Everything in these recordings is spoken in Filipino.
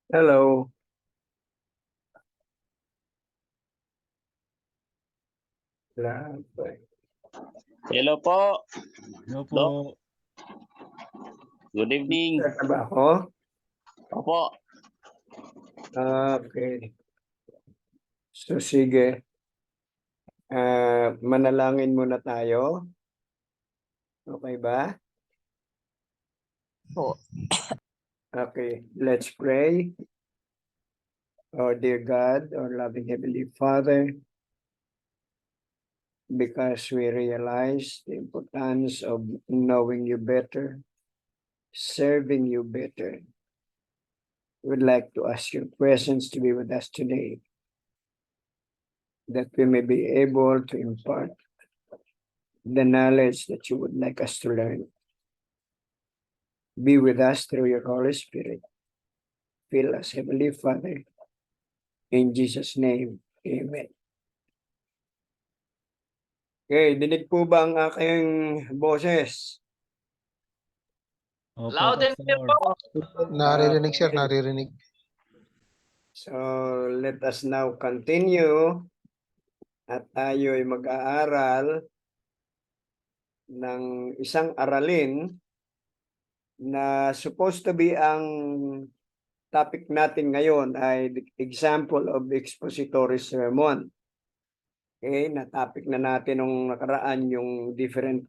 Hello. Hello po. Hello po. Doc. Good evening. Start na ba ako? Opo. Okay. So sige. Manalangin muna tayo. Okay ba? Po. Okay. Let's pray. Oh dear God, our loving Heavenly Father, because we realize the importance of knowing you better, serving you better, we'd like to ask your presence to be with us today, that we may be able to impart the knowledge that you would like us to learn. Be with us through your Holy Spirit. Fill us, Heavenly Father. In Jesus' name, Amen. Okay, dinig po ba ang aking boses? Opo, Loud and clear Pastor. po. Naririnig, sir. Naririnig. So, let us now continue at tayo ay mag-aaral ng isang aralin na supposed to be ang topic natin ngayon ay the example of expository sermon. Okay, na-topic na natin nung nakaraan yung different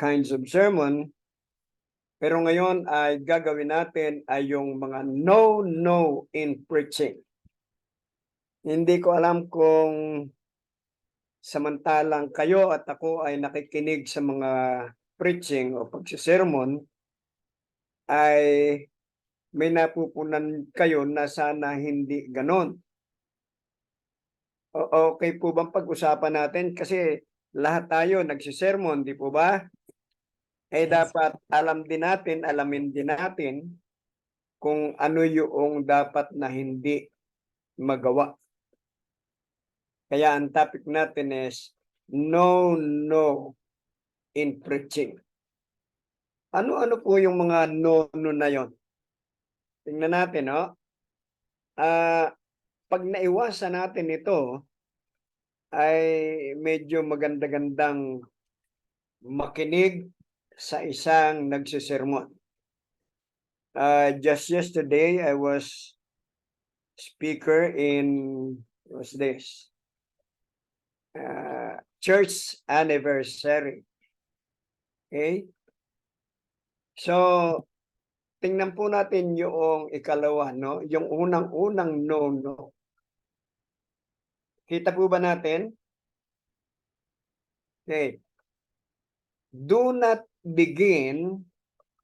kinds of sermon. Pero ngayon ay gagawin natin ay yung mga no in preaching. Hindi ko alam kung samantalang kayo at ako ay nakikinig sa mga preaching o pagsisermon, ay may napupunan kayo na sana hindi ganon. Okay po bang pag-usapan natin? Kasi lahat tayo nagsisermon, di po ba? Dapat alamin din natin kung ano yung dapat na hindi magawa. Kaya ang topic natin is no in preaching. Ano po yung mga no na yon? Tingnan natin, no? Pag naiwasan natin ito, ay medyo maganda-gandang makinig sa isang nagsisermon. Just yesterday, I was speaker in, what's this? Church anniversary. Okay? So, tingnan po natin yung ikalawa, no? Yung unang-unang no. Kita po ba natin? Okay. Do not begin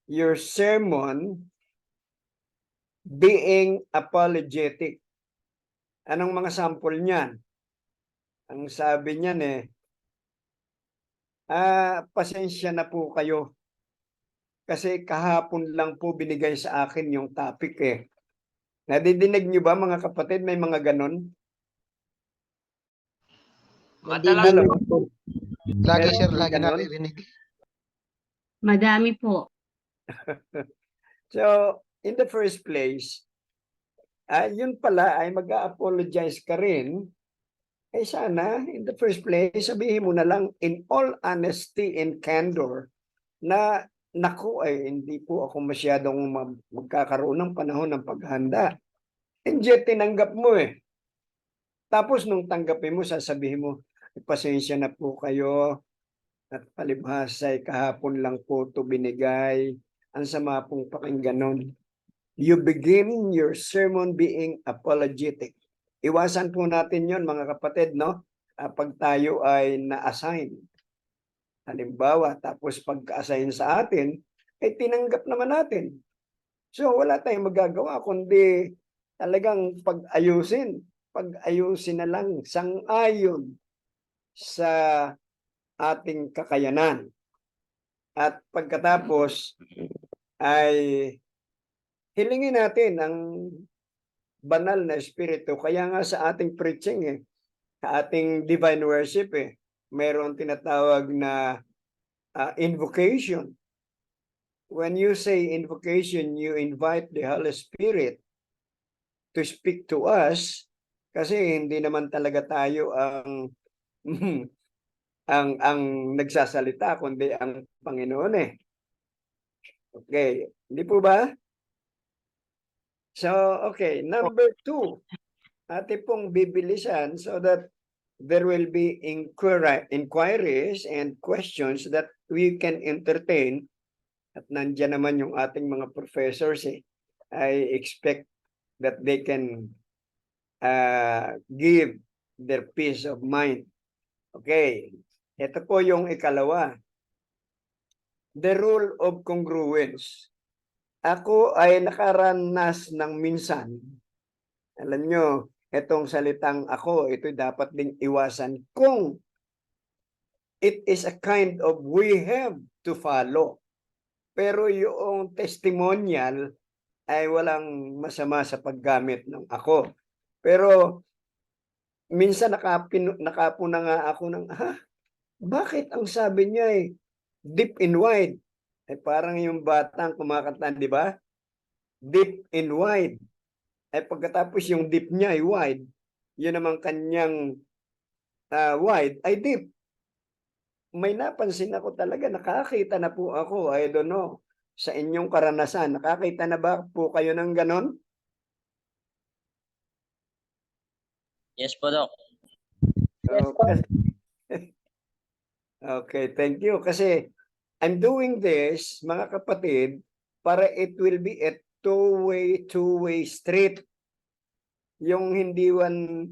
your sermon being apologetic. Anong mga sample niyan? Ang sabi niyan pasensya na po kayo. Kasi kahapon lang po binigay sa akin yung topic Nadidinig niyo ba mga kapatid, may mga ganon? Madalas Hello? Lagi, Meron sir. bang Lagi ganon? naririnig. Madami po. So, in the first place, yun pala ay mag-a-apologize ka rin. Sana, in the first place, sabihin mo na lang in all honesty and candor na naku hindi po ako masyadong magkakaroon ng panahon ng paghanda. And yet, tinanggap mo Tapos nung tanggapin mo, sasabihin mo, pasensya na po kayo at palibhasa kahapon lang po ito binigay. Ang sama pong pakinggan nun. You begin your sermon being apologetic. Iwasan po natin yon mga kapatid, no? Pag tayo ay na-assign. Halimbawa, tapos pagka-assign sa atin, tinanggap naman natin. So wala tayong magagawa kundi talagang pag-ayusin na lang sang-ayon sa ating kakayanan. At pagkatapos ay hilingin natin ang banal na espiritu. Kaya nga sa ating preaching sa ating divine worship mayroon tinatawag na invocation. When you say invocation, you invite the Holy Spirit to speak to us kasi hindi naman talaga tayo ang ang nagsasalita kundi ang Panginoon eh. Okay, hindi po ba? So, okay, number 2, ate pong bibilisan so that there will be inquiries and questions that we can entertain. At nandiyan naman yung ating mga professors eh. I expect that they can give their peace of mind. Okay, ito po yung ikalawa. The rule of congruence. Ako ay nakaranas ng minsan. Alam nyo, itong salitang ako, ito dapat ding iwasan kung it is a kind of we have to follow. Pero yung testimonial ay walang masama sa paggamit ng ako. Pero minsan nakapo na nga ako ng, bakit ang sabi niya ay deep and wide? Ay parang yung batang kumakanta, di ba? Deep and wide. Ay pagkatapos yung deep niya ay wide, yun naman kanyang wide ay deep. May napansin ako talaga, nakakita na po ako, I don't know, sa inyong karanasan. Nakakita na ba po kayo ng ganon? Yes po, Doc. Okay. Okay, thank you. Kasi I'm doing this, mga kapatid, para it will be a two-way street. Yung hindi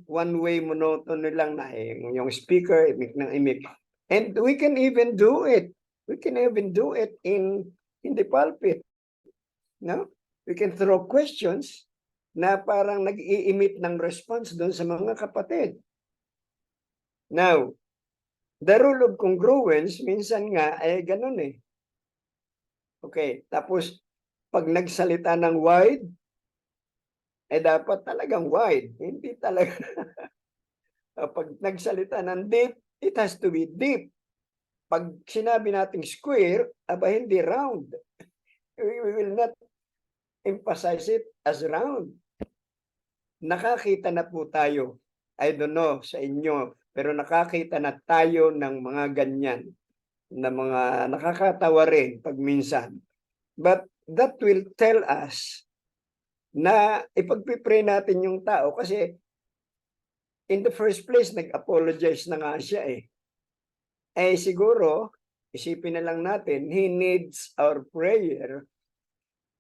one-way monotony lang na yung speaker, imik ng imik. And we can even do it. We can even do it in the pulpit. No? We can throw questions na parang nag-i-emit ng response doon sa mga kapatid. Now, the rule of congruence, minsan nga ay ganun eh. Okay, tapos pag nagsalita ng wide, eh dapat talagang wide. Hindi talaga. Pag nagsalita ng deep, it has to be deep. Pag sinabi nating square, aba hindi round. We will not emphasize it as round. Nakakita na po tayo. I don't know sa inyo, pero nakakita na tayo ng mga ganyan na mga nakakatawa rin pag minsan. But that will tell us na ipagpipray natin yung tao kasi in the first place, nag-apologize na nga siya eh. Eh siguro, isipin na lang natin, he needs our prayer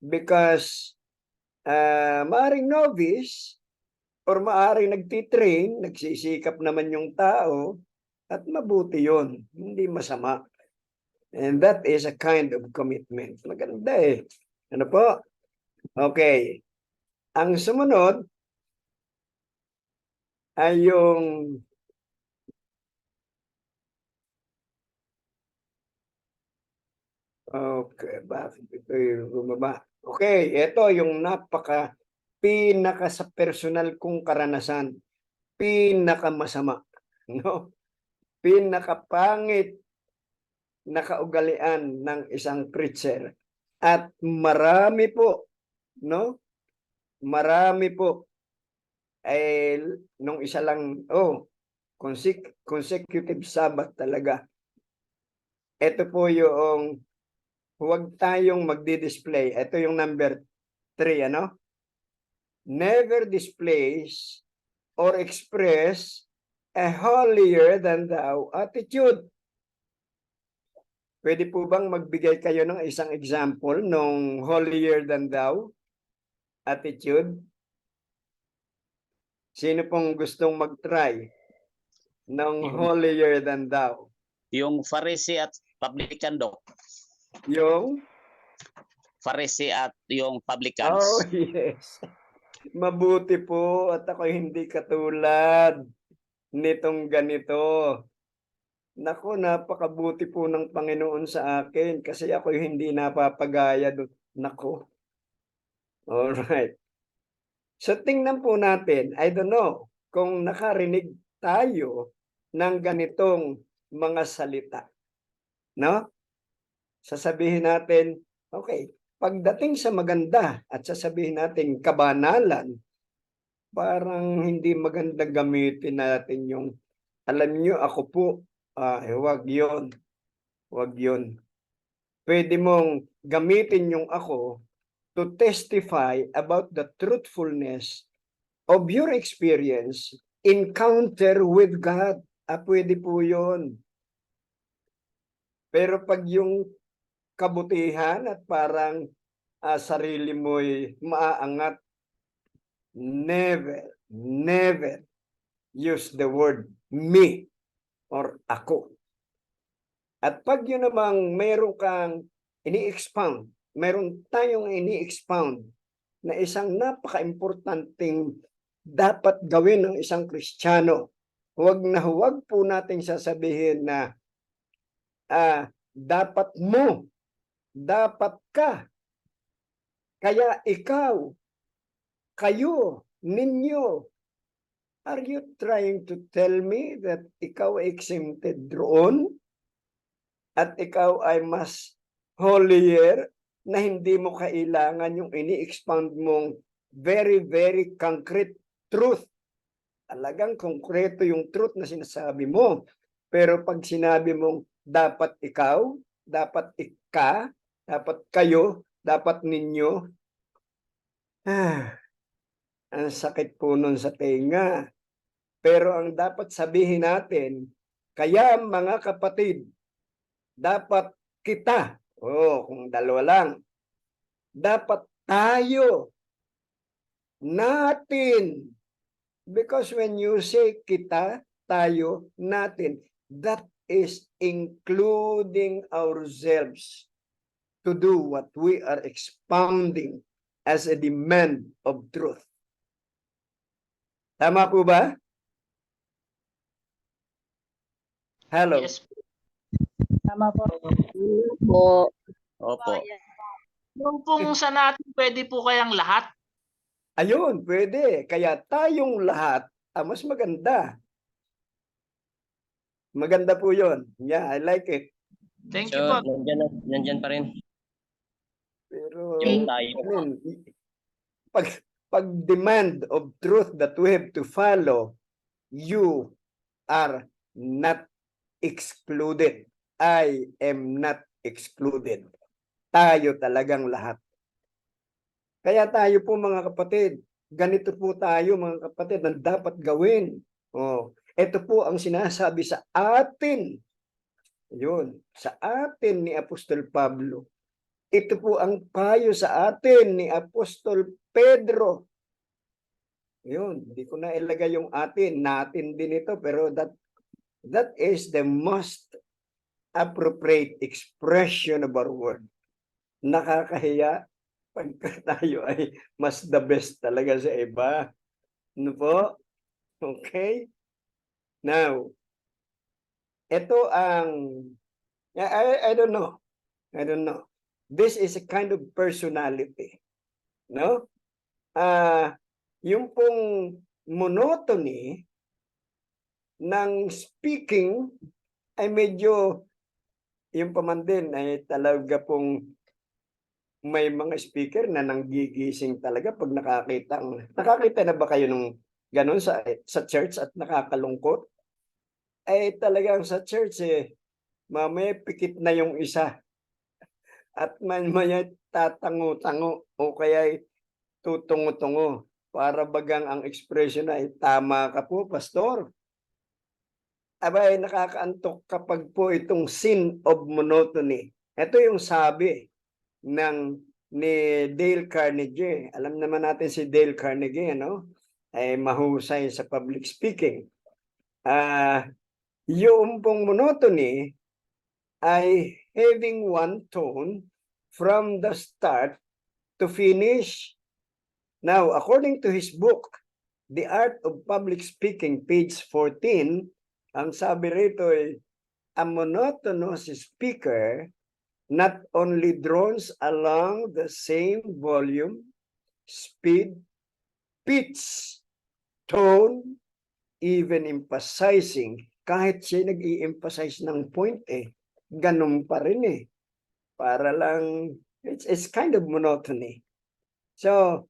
because maaring novice or maaring nagtitrain, nagsisikap naman yung tao at mabuti yun, hindi masama. And that is a kind of commitment. Maganda eh. Ano po? Okay. Ang sumunod ay yung okay, bakit ito yung bumaba? Okay, ito yung pinaka sa personal kong karanasan, pinakamasama, no? Pinakapangit na kaugalian ng isang preacher. At marami po, no? Marami po ay nung isa lang, consecutive Sabbath talaga. Ito po yung huwag tayong magdi-display. Ito yung number 3, ano? Never displays or express a holier than thou attitude. Pwede po bang magbigay kayo ng isang example ng holier than thou attitude? Sino pong gustong mag-try ng holier than thou? Yung Pharisee at publican, Doc. Yung? Pharisee at yung publicans. Oh, yes. Mabuti po at ako hindi katulad nitong ganito. Naku, napakabuti po ng Panginoon sa akin kasi ako hindi napapagaya doon. Naku. Alright. So tingnan po natin, I don't know kung nakarinig tayo ng ganitong mga salita. No? Sasabihin natin, okay, pagdating sa maganda at sasabihin natin kabanalan, parang hindi maganda gamitin natin yung, alam nyo, ako po, wag yun. Wag yun. Pwede mong gamitin yung ako to testify about the truthfulness of your experience, encounter with God. Pwede po yun. Pero pag yung kabutihan at parang sarili mo'y maaangat, never use the word me or ako. At pag yun namang meron kang ini-expound, meron tayong ini-expound na isang napaka-importanting dapat gawin ng isang Kristiyano, huwag po nating sasabihin na dapat mo, dapat ka, kaya ikaw, kayo, ninyo. Are you trying to tell me that ikaw exempted roon? At ikaw ay mas holier na hindi mo kailangan yung ini-expound mong very concrete truth. Talagang konkreto yung truth na sinasabi mo. Pero pag sinabi mong dapat ikaw, dapat ika, dapat kayo, dapat ninyo, ang sakit po nun sa tenga. Pero ang dapat sabihin natin, kaya mga kapatid, dapat kita, kung dalawa lang, dapat tayo, natin. Because when you say kita, tayo, natin, that is including ourselves to do what we are expounding as a demand of truth. Tama po ba? Hello. Yes. Tama po. Po. Opo. Yung pong sa natin, pwede po kayang lahat? Ayun, pwede. Kaya tayong lahat, mas maganda. Maganda po yun. Yeah, I like it. Thank you po. Nandyan pa rin. Pero, Yung tayo. pag demand of truth that we have to follow, you are not excluded. I am not excluded. Tayo talagang lahat. Kaya tayo po mga kapatid, ganito po tayo mga kapatid ang dapat gawin. Ito po ang sinasabi sa atin. Yun, sa atin ni Apostol Pablo. Ito po ang payo sa atin ni Apostol Pedro. Yun, hindi ko na ilagay yung atin, natin din ito, pero that is the most appropriate expression of our word. Nakakahiya pagka tayo ay mas the best talaga sa iba. Ano po? Okay? Now, ito ang, I don't know. I don't know. This is a kind of personality. No? Yung pong monotony ng speaking ay medyo, yung paman din ay talaga pong may mga speaker na nanggigising talaga pag nakakita na ba kayo nung ganun sa church at nakakalungkot? Ay talagang sa church mamaya pikit na yung isa. At mamaya tatango-tango o kaya tutungo-tungo para bagang ang expression ay tama ka po, pastor. Abay, nakakaantok kapag po itong sin of monotony. Ito yung sabi ni Dale Carnegie. Alam naman natin si Dale Carnegie, ay mahusay sa public speaking. Yung pong monotony ay having one tone from the start to finish. Now, according to his book, The Art of Public Speaking, page 14, ang sabi rito ay, a monotonous speaker not only drones along the same volume, speed, pitch, tone, even emphasizing, kahit siya nag-i-emphasize ng point ganun pa rin para lang, it's kind of monotony. So,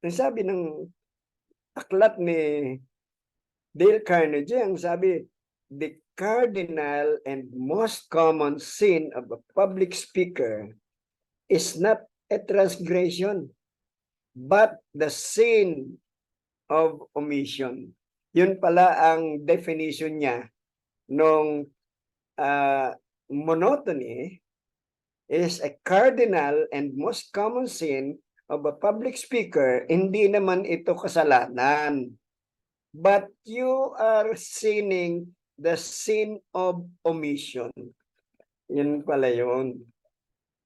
ang sabi ng aklat ni Dale Carnegie, ang sabi, the cardinal and most common sin of a public speaker is not a transgression, but the sin of omission. Yun pala ang definition niya nung monotony is a cardinal and most common sin of a public speaker. Hindi naman ito kasalanan. But you are sinning the sin of omission. Yun pala yun.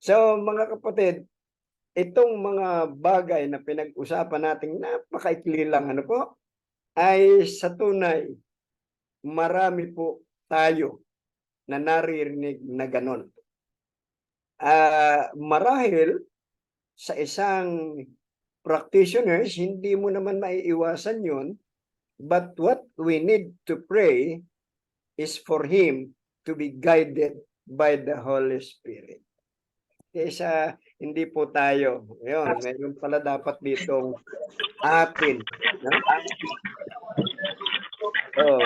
So mga kapatid, itong mga bagay na pinag-usapan natin, napakaikli lang ano po, ay sa tunay, marami po tayo na naririnig na ganon. Marahil sa isang practitioners, hindi mo naman maiiwasan yun, but what we need to pray is for him to be guided by the Holy Spirit. Kaysa hindi po tayo. Yun, meron pala dapat ditong atin. No? Oh,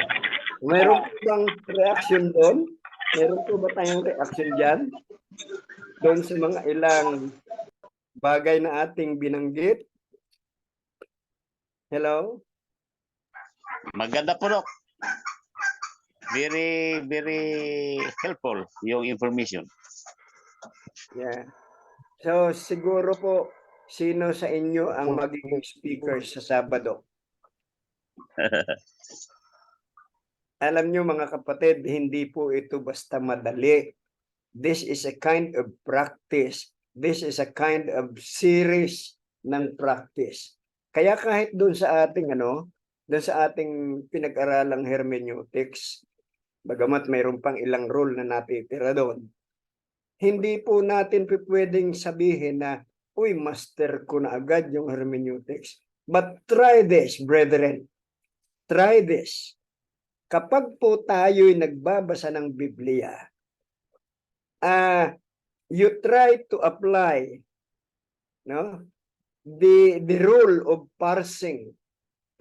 meron po bang reaction doon? Meron po ba tayong reaction dyan? Doon sa mga ilang bagay na ating binanggit? Hello? Maganda po, Doc. Very, very helpful yung information. Yeah. So siguro po, sino sa inyo ang magiging speaker sa Sabado? Alam nyo mga kapatid, hindi po ito basta madali. This is a kind of practice. This is a kind of series ng practice. Kaya kahit doon sa ating doon sa ating pinag-aralang hermeneutics, bagamat mayroon pang ilang rule na natitira doon, hindi po natin pwedeng sabihin na, uy, master ko na agad yung hermeneutics. But try this, brethren. Try this. Kapag po tayo'y nagbabasa ng Biblia, you try to apply the rule of parsing.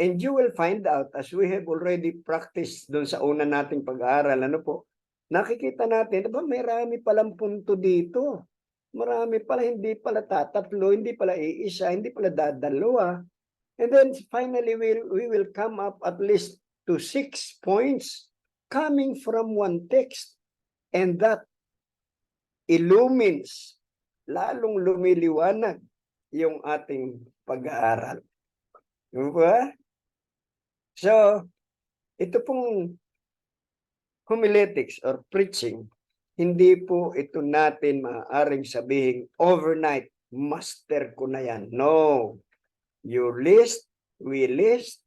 And you will find out, as we have already practiced doon sa una nating pag-aaral, nakikita natin, marami palang punto dito. Marami pala, hindi pala tatatlo, hindi pala iisa, hindi pala dadalawa. And then finally, we will come up at least to 6 points coming from one text. And that illumines, lalong lumiliwanag yung ating pag-aaral. Diba? So, ito pong homiletics or preaching, hindi po ito natin maaaring sabihin overnight, master ko na yan. No. You list, we list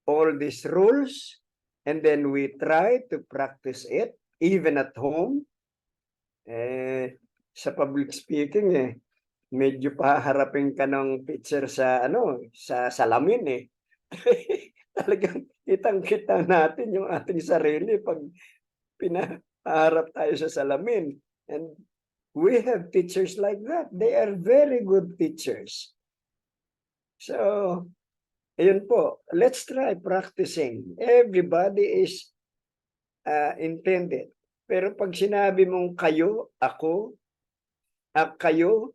all these rules, and then we try to practice it, even at home. Sa public speaking, medyo paharapin ka ng teacher sa salamin Talagang kitang-kita natin yung ating sarili pag pinaharap tayo sa salamin. And we have teachers like that. They are very good teachers. So, ayun po. Let's try practicing. Everybody is intended. Pero pag sinabi mong kayo, ako, kayo,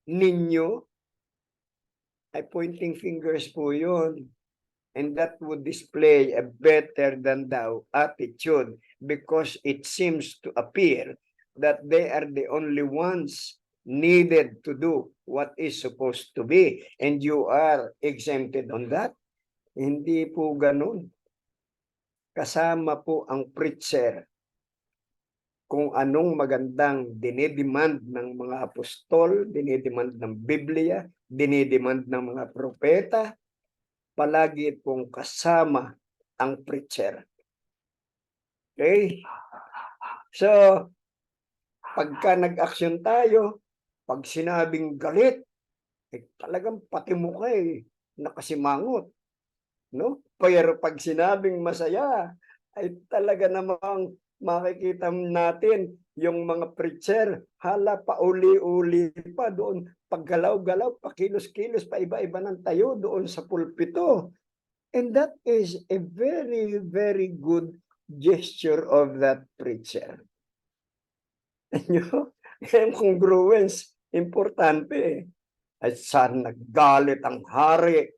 ninyo, ay pointing fingers po yun. And that would display a better than thou attitude, because it seems to appear that they are the only ones needed to do what is supposed to be, and you are exempted on that. Hindi po ganun. Kasama po ang preacher kung anong magandang dinidemand ng mga apostol, dinidemand ng Biblia, dinidemand ng mga propeta, palagi pong kasama ang preacher. Okay? So, pagka nag-aksyon tayo, pag sinabing galit, talagang pati mukha nakasimangot. No? Pero pag sinabing masaya, ay talaga namang makikita natin yung mga preacher, hala pauli-uli pa doon, paggalaw-galaw, pakilos-kilos, pa iba-iba ng tayo doon sa pulpito. And that is a very, very good gesture of that preacher. Yung congruence, importante. At saan naggalit ang hari,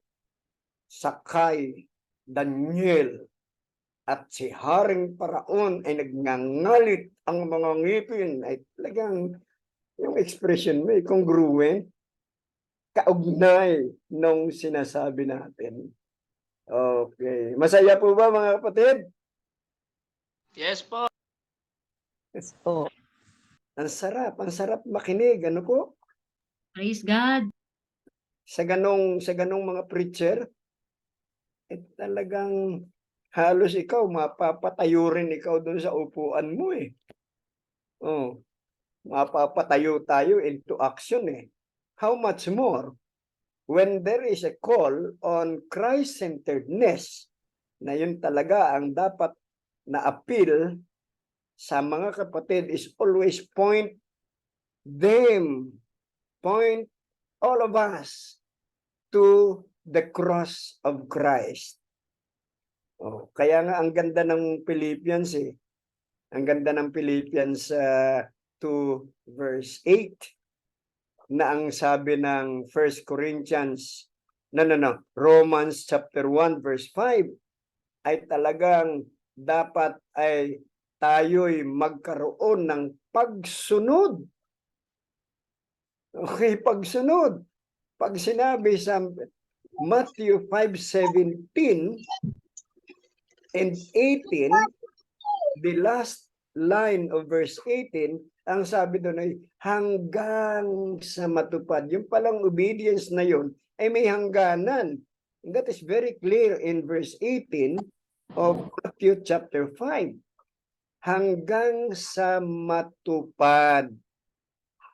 Sakay, Daniel, at si Haring Paraon ay nagngangalit ang mga ngipin. Ay talagang yung expression mo ay congruent, kaugnay nung sinasabi natin. Okay. Masaya po ba mga kapatid? Yes po. Po. Ang sarap makinig. Ano po? Praise God. Sa ganong mga preacher, talagang halos ikaw, mapapatayo rin ikaw doon sa upuan mo eh. Oh, mapapatayo tayo into action eh. How much more when there is a call on Christ-centeredness, na yun talaga ang dapat na appeal sa mga kapatid is always point all of us to the cross of Christ. Oh, kaya nga ang ganda ng Philippians eh. Ang ganda ng Philippians 2 verse 8 na ang sabi ng 1 Corinthians, Romans chapter 1 verse 5 ay talagang dapat ay tayo'y magkaroon ng pagsunod. Okay, pagsunod. Pag sinabi sa Matthew 5:17 and 18, the last line of verse 18, ang sabi doon ay hanggang sa matupad. Yung palang obedience na yun ay may hangganan. And that is very clear in verse 18 of Matthew chapter 5. Hanggang sa matupad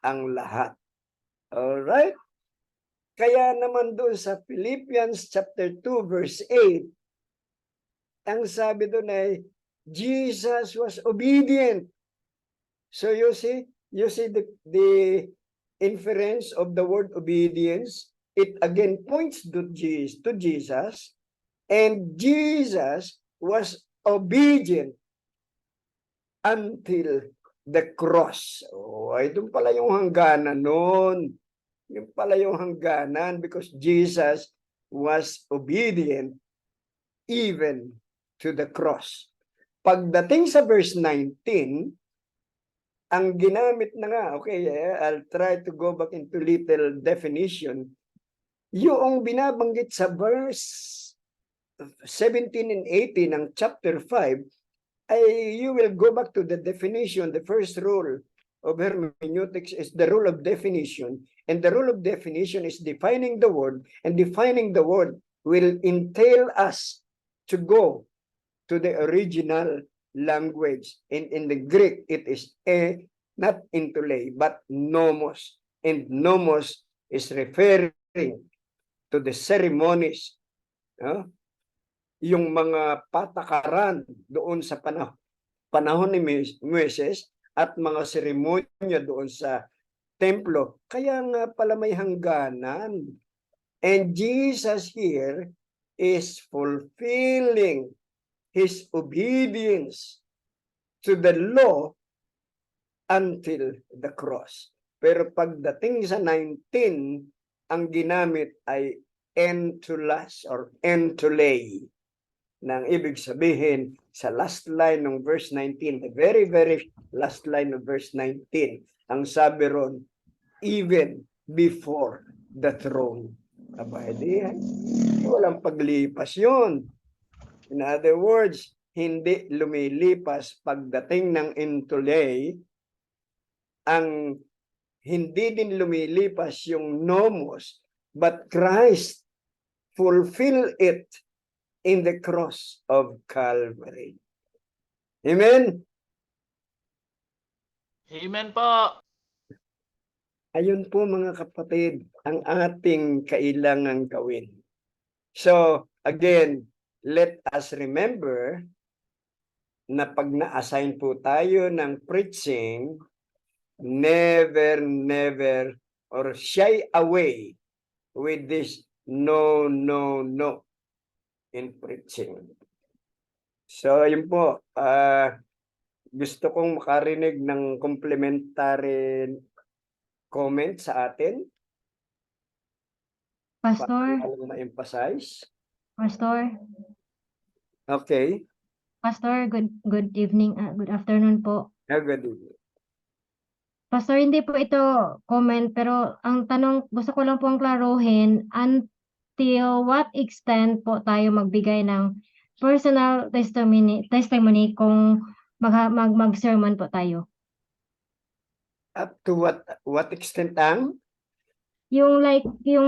ang lahat. Alright? Kaya naman doon sa Philippians chapter 2 verse 8, ang sabi doon ay Jesus was obedient. So you see the inference of the word obedience. It again points to Jesus, and Jesus was obedient until the cross. Oh, ay doon pala yung hangganan noon. Yung pala yung hangganan because Jesus was obedient even to the cross. Pagdating sa verse 19, ang ginamit na nga, okay, I'll try to go back into little definition. Yung binabanggit sa verse 17 and 18 ng chapter 5, ay you will go back to the definition. The first rule of hermeneutics is the rule of definition. And the rule of definition is defining the word. And defining the word will entail us to go to the original language. In the Greek, it is not intole, but nomos. And nomos is referring to the ceremonies. Yung mga patakaran doon sa panahon ni Moises at mga seremonya doon sa templo. Kaya nga pala may hangganan. And Jesus here is fulfilling his obedience to the law until the cross. Pero pagdating sa 19, ang ginamit ay entulas or entulei. Nang ibig sabihin sa last line ng verse 19, the very, very last line of verse 19, ang sabi ron, even before the throne. Aba, walang paglipas yun. In other words, hindi lumilipas pagdating ng entulei, ang hindi din lumilipas yung nomos, but Christ fulfill it in the cross of Calvary. Amen? Amen po. Ayun po mga kapatid, ang ating kailangang gawin. So, again, let us remember na pag na-assign po tayo ng preaching, never or shy away with this no in preaching. So, yun po. Gusto kong makarinig ng complimentary comment sa atin. Pastor, Para ma-emphasize. Pastor, Okay. Pastor, good evening, good afternoon po. Good evening. Pastor, hindi po ito comment, pero ang tanong, gusto ko lang pong klaruhin, until what extent po tayo magbigay ng personal testimony kung mag-sermon po tayo? Up to what extent ang? Yung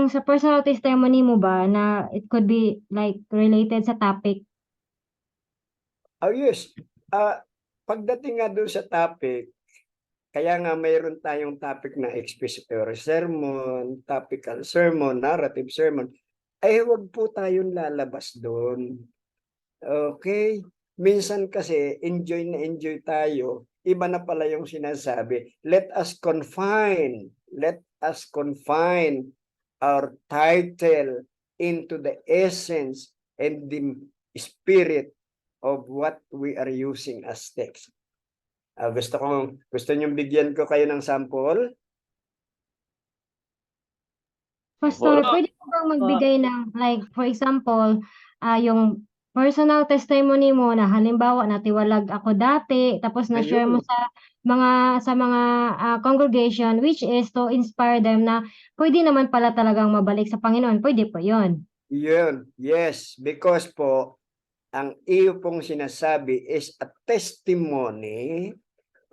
sa personal testimony mo ba na it could be like related sa topic? Oh yes. Pagdating nga doon sa topic, kaya nga mayroon tayong topic na expository sermon, topical sermon, narrative sermon, ay huwag po tayong lalabas doon. Okay? Minsan kasi enjoy na enjoy tayo, iba na pala yung sinasabi. Let us confine our title into the essence and the spirit of what we are using as text. Gusto niyong bigyan ko kayo ng sample? Pastor, Opo. pwede po bang magbigay ng like for example, yung personal testimony mo na halimbawa natiwalag ako dati tapos na-share mo Ayun. sa mga congregation which is to inspire them na pwede naman pala talagang mabalik sa Panginoon. Pwede po 'yon. Yun. Yes. Because po, ang iyo pong sinasabi is a testimony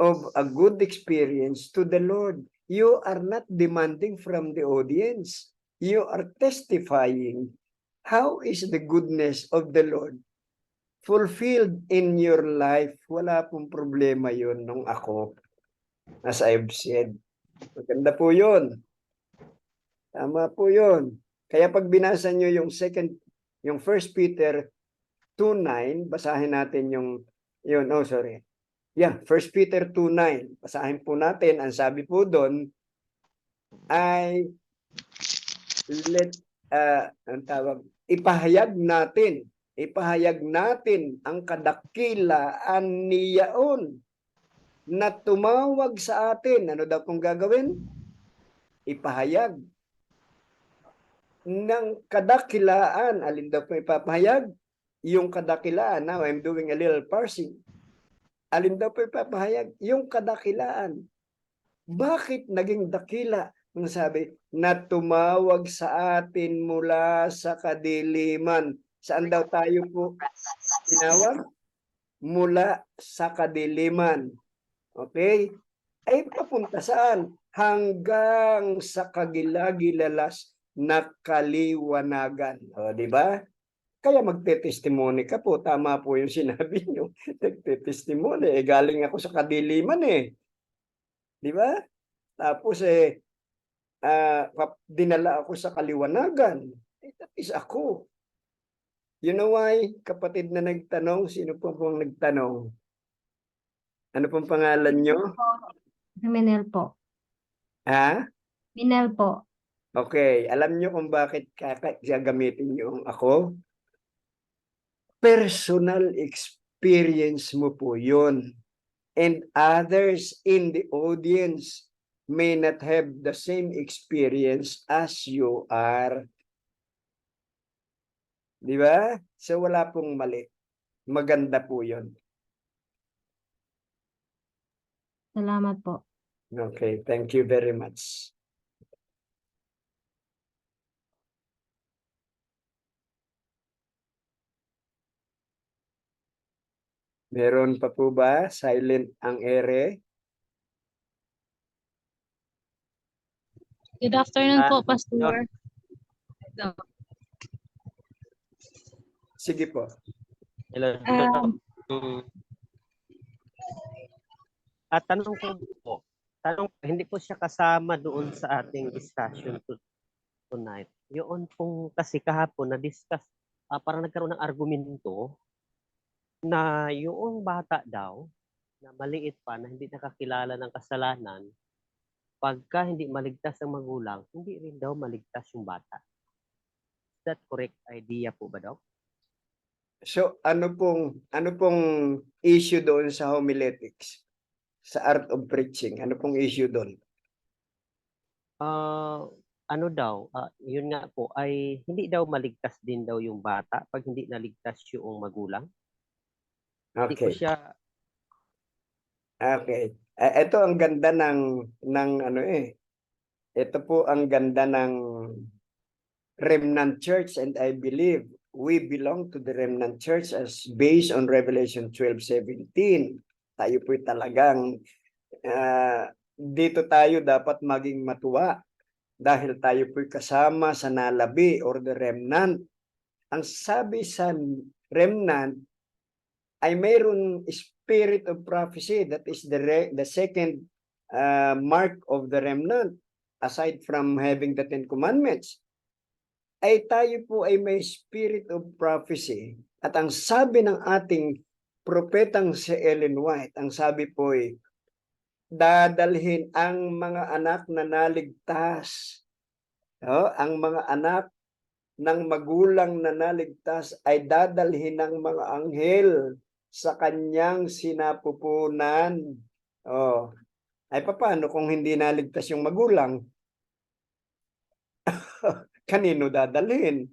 of a good experience to the Lord. You are not demanding from the audience. You are testifying how is the goodness of the Lord fulfilled in your life. Wala pong problema yun nung ako, as I've said. Maganda po yun. Tama po yun. Kaya pag binasa nyo yung 1 Peter 2:9, basahin natin yung 1 Peter 2:9. Basahin po natin. Ang sabi po doon ay ipahayag natin ang kadakilaan niyaon na tumawag sa atin. Ano daw pong gagawin? Ipahayag ng kadakilaan. Alin daw po ipapahayag? Yung kadakilaan. Now, I'm doing a little parsing. Alin daw po ipapahayag? Yung kadakilaan. Bakit naging dakila? Ang sabi, na tumawag sa atin mula sa kadiliman. Saan daw tayo po tinawag? Mula sa kadiliman. Okay? Ay papunta saan? Hanggang sa kagilagilalas na kaliwanagan. O, di ba? Kaya magte-testimony ka po. Tama po yung sinabi nyo. Nagte-testimony. Galing ako sa kadiliman eh. Di ba? Tapos dinala ako sa kaliwanagan. That is ako. You know why? Kapatid na nagtanong, sino po pong nagtanong? Ano pong pangalan nyo? Minel po. Ha? Minel po. Okay. Alam nyo kung bakit gagamitin nyo ako? Personal experience mo po yun. And others in the audience may not have the same experience as you are. Di ba? So wala pong mali. Maganda po yun. Salamat po. Okay, thank you very much. Meron pa po ba? Silent ang ere? Good afternoon po, Pastor. Sige po. Hello. At tanong ko po, hindi po siya kasama doon sa ating discussion tonight. Yun pong kasi kahapon na-discuss, parang nagkaroon ng argumento na yung bata daw na maliit pa na hindi nakakilala ng kasalanan, pagka hindi maligtas ang magulang, hindi rin daw maligtas yung bata. Is that correct idea po ba daw? So ano pong issue doon sa homiletics? Sa art of preaching, ano pong issue doon? Ano daw, yun nga po, ay hindi daw maligtas din daw yung bata pag hindi naligtas yung magulang. Hindi ko Okay. siya, Okay. Ito ang ganda ng ano eh. Ito po ang ganda ng Remnant Church, and I believe we belong to the Remnant Church as based on Revelation 12:17. Tayo po talagang dito tayo dapat maging matuwa dahil tayo po kasama sa nalabi or the remnant. Ang sabi sa remnant ay mayroon spirit of prophecy, that is the second mark of the remnant aside from having the 10 commandments. Ay tayo po ay may spirit of prophecy. At ang sabi ng ating propetang si Ellen White, ang sabi po ay dadalhin ang mga anak na naligtas. Ang mga anak ng magulang na naligtas ay dadalhin ng mga anghel sa kanyang sinapupunan. Ay paano kung hindi naligtas yung magulang? Kanino dadalhin?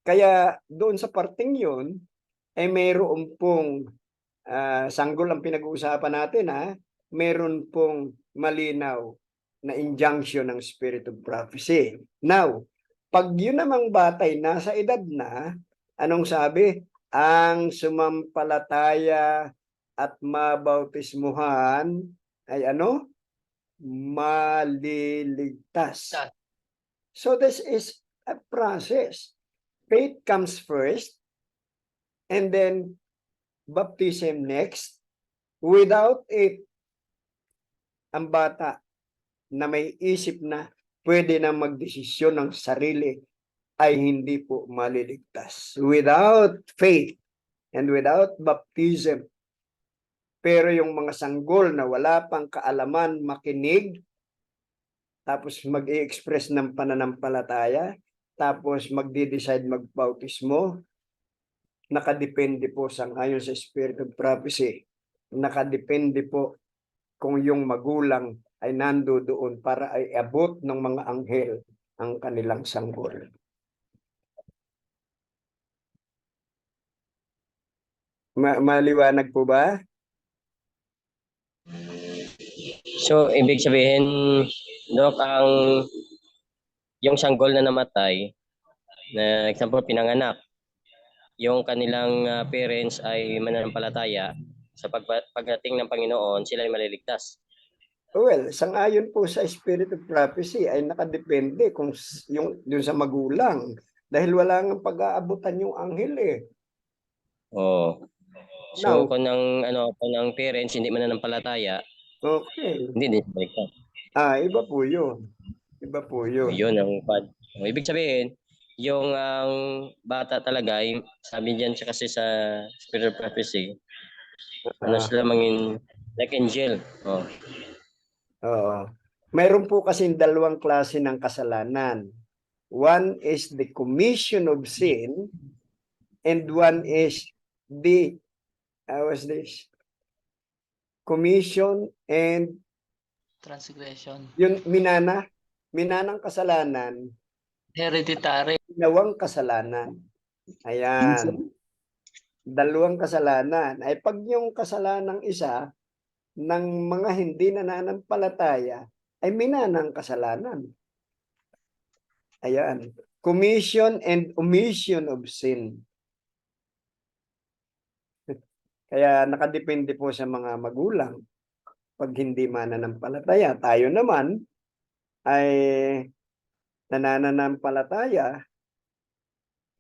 Kaya doon sa parting yun, ay mayroon pong sanggol ang pinag-uusapan natin, meron pong malinaw na injunction ng spirit of prophecy. Now, pag yun namang batay nasa edad na, anong sabi? Ang sumampalataya at mabautismuhan ay ano? Maliligtas. So this is a process. Faith comes first, and then baptism next. Without it, ang bata na may isip na pwede na magdesisyon ng sarili ay hindi po maliligtas. Without faith and without baptism. Pero yung mga sanggol na wala pang kaalaman, makinig, tapos mag-i-express ng pananampalataya, tapos magdi-decide magbautismo, nakadepende po ayon sa spirit of prophecy. Nakadepende po kung yung magulang ay nandoon para ay abot ng mga anghel ang kanilang sanggol. Maliwanag po ba? So, ibig sabihin, Dok, yung sanggol na namatay, na example, pinanganak, yung kanilang parents ay mananampalataya, sa pagdating ng Panginoon, sila ay maliligtas. Well, sang-ayon po sa spirit of prophecy ay nakadepende kung yung sa magulang dahil wala nang pag-aabutan yung anghel eh. Oh. Now, So, kung ng parents hindi mananampalataya, okay. hindi din maligtas. Iba po yun. Iba po yun. Yun ang ibig sabihin, yung bata talaga, sabi diyan kasi sa spirit of prophecy, sila mangin like angel. Mayroon po kasing dalawang klase ng kasalanan. One is the commission of sin and one is the commission and Transgression. yung minanang kasalanan, Hereditary. ginawang kasalanan. Ayan. Dalawang kasalanan. Ay pag yung kasalanang isa ng mga hindi nananampalataya ay minanang kasalanan. Ayan. Commission and omission of sin. Kaya nakadepende po sa mga magulang. Pag hindi mananampalataya, tayo naman ay nananampalataya,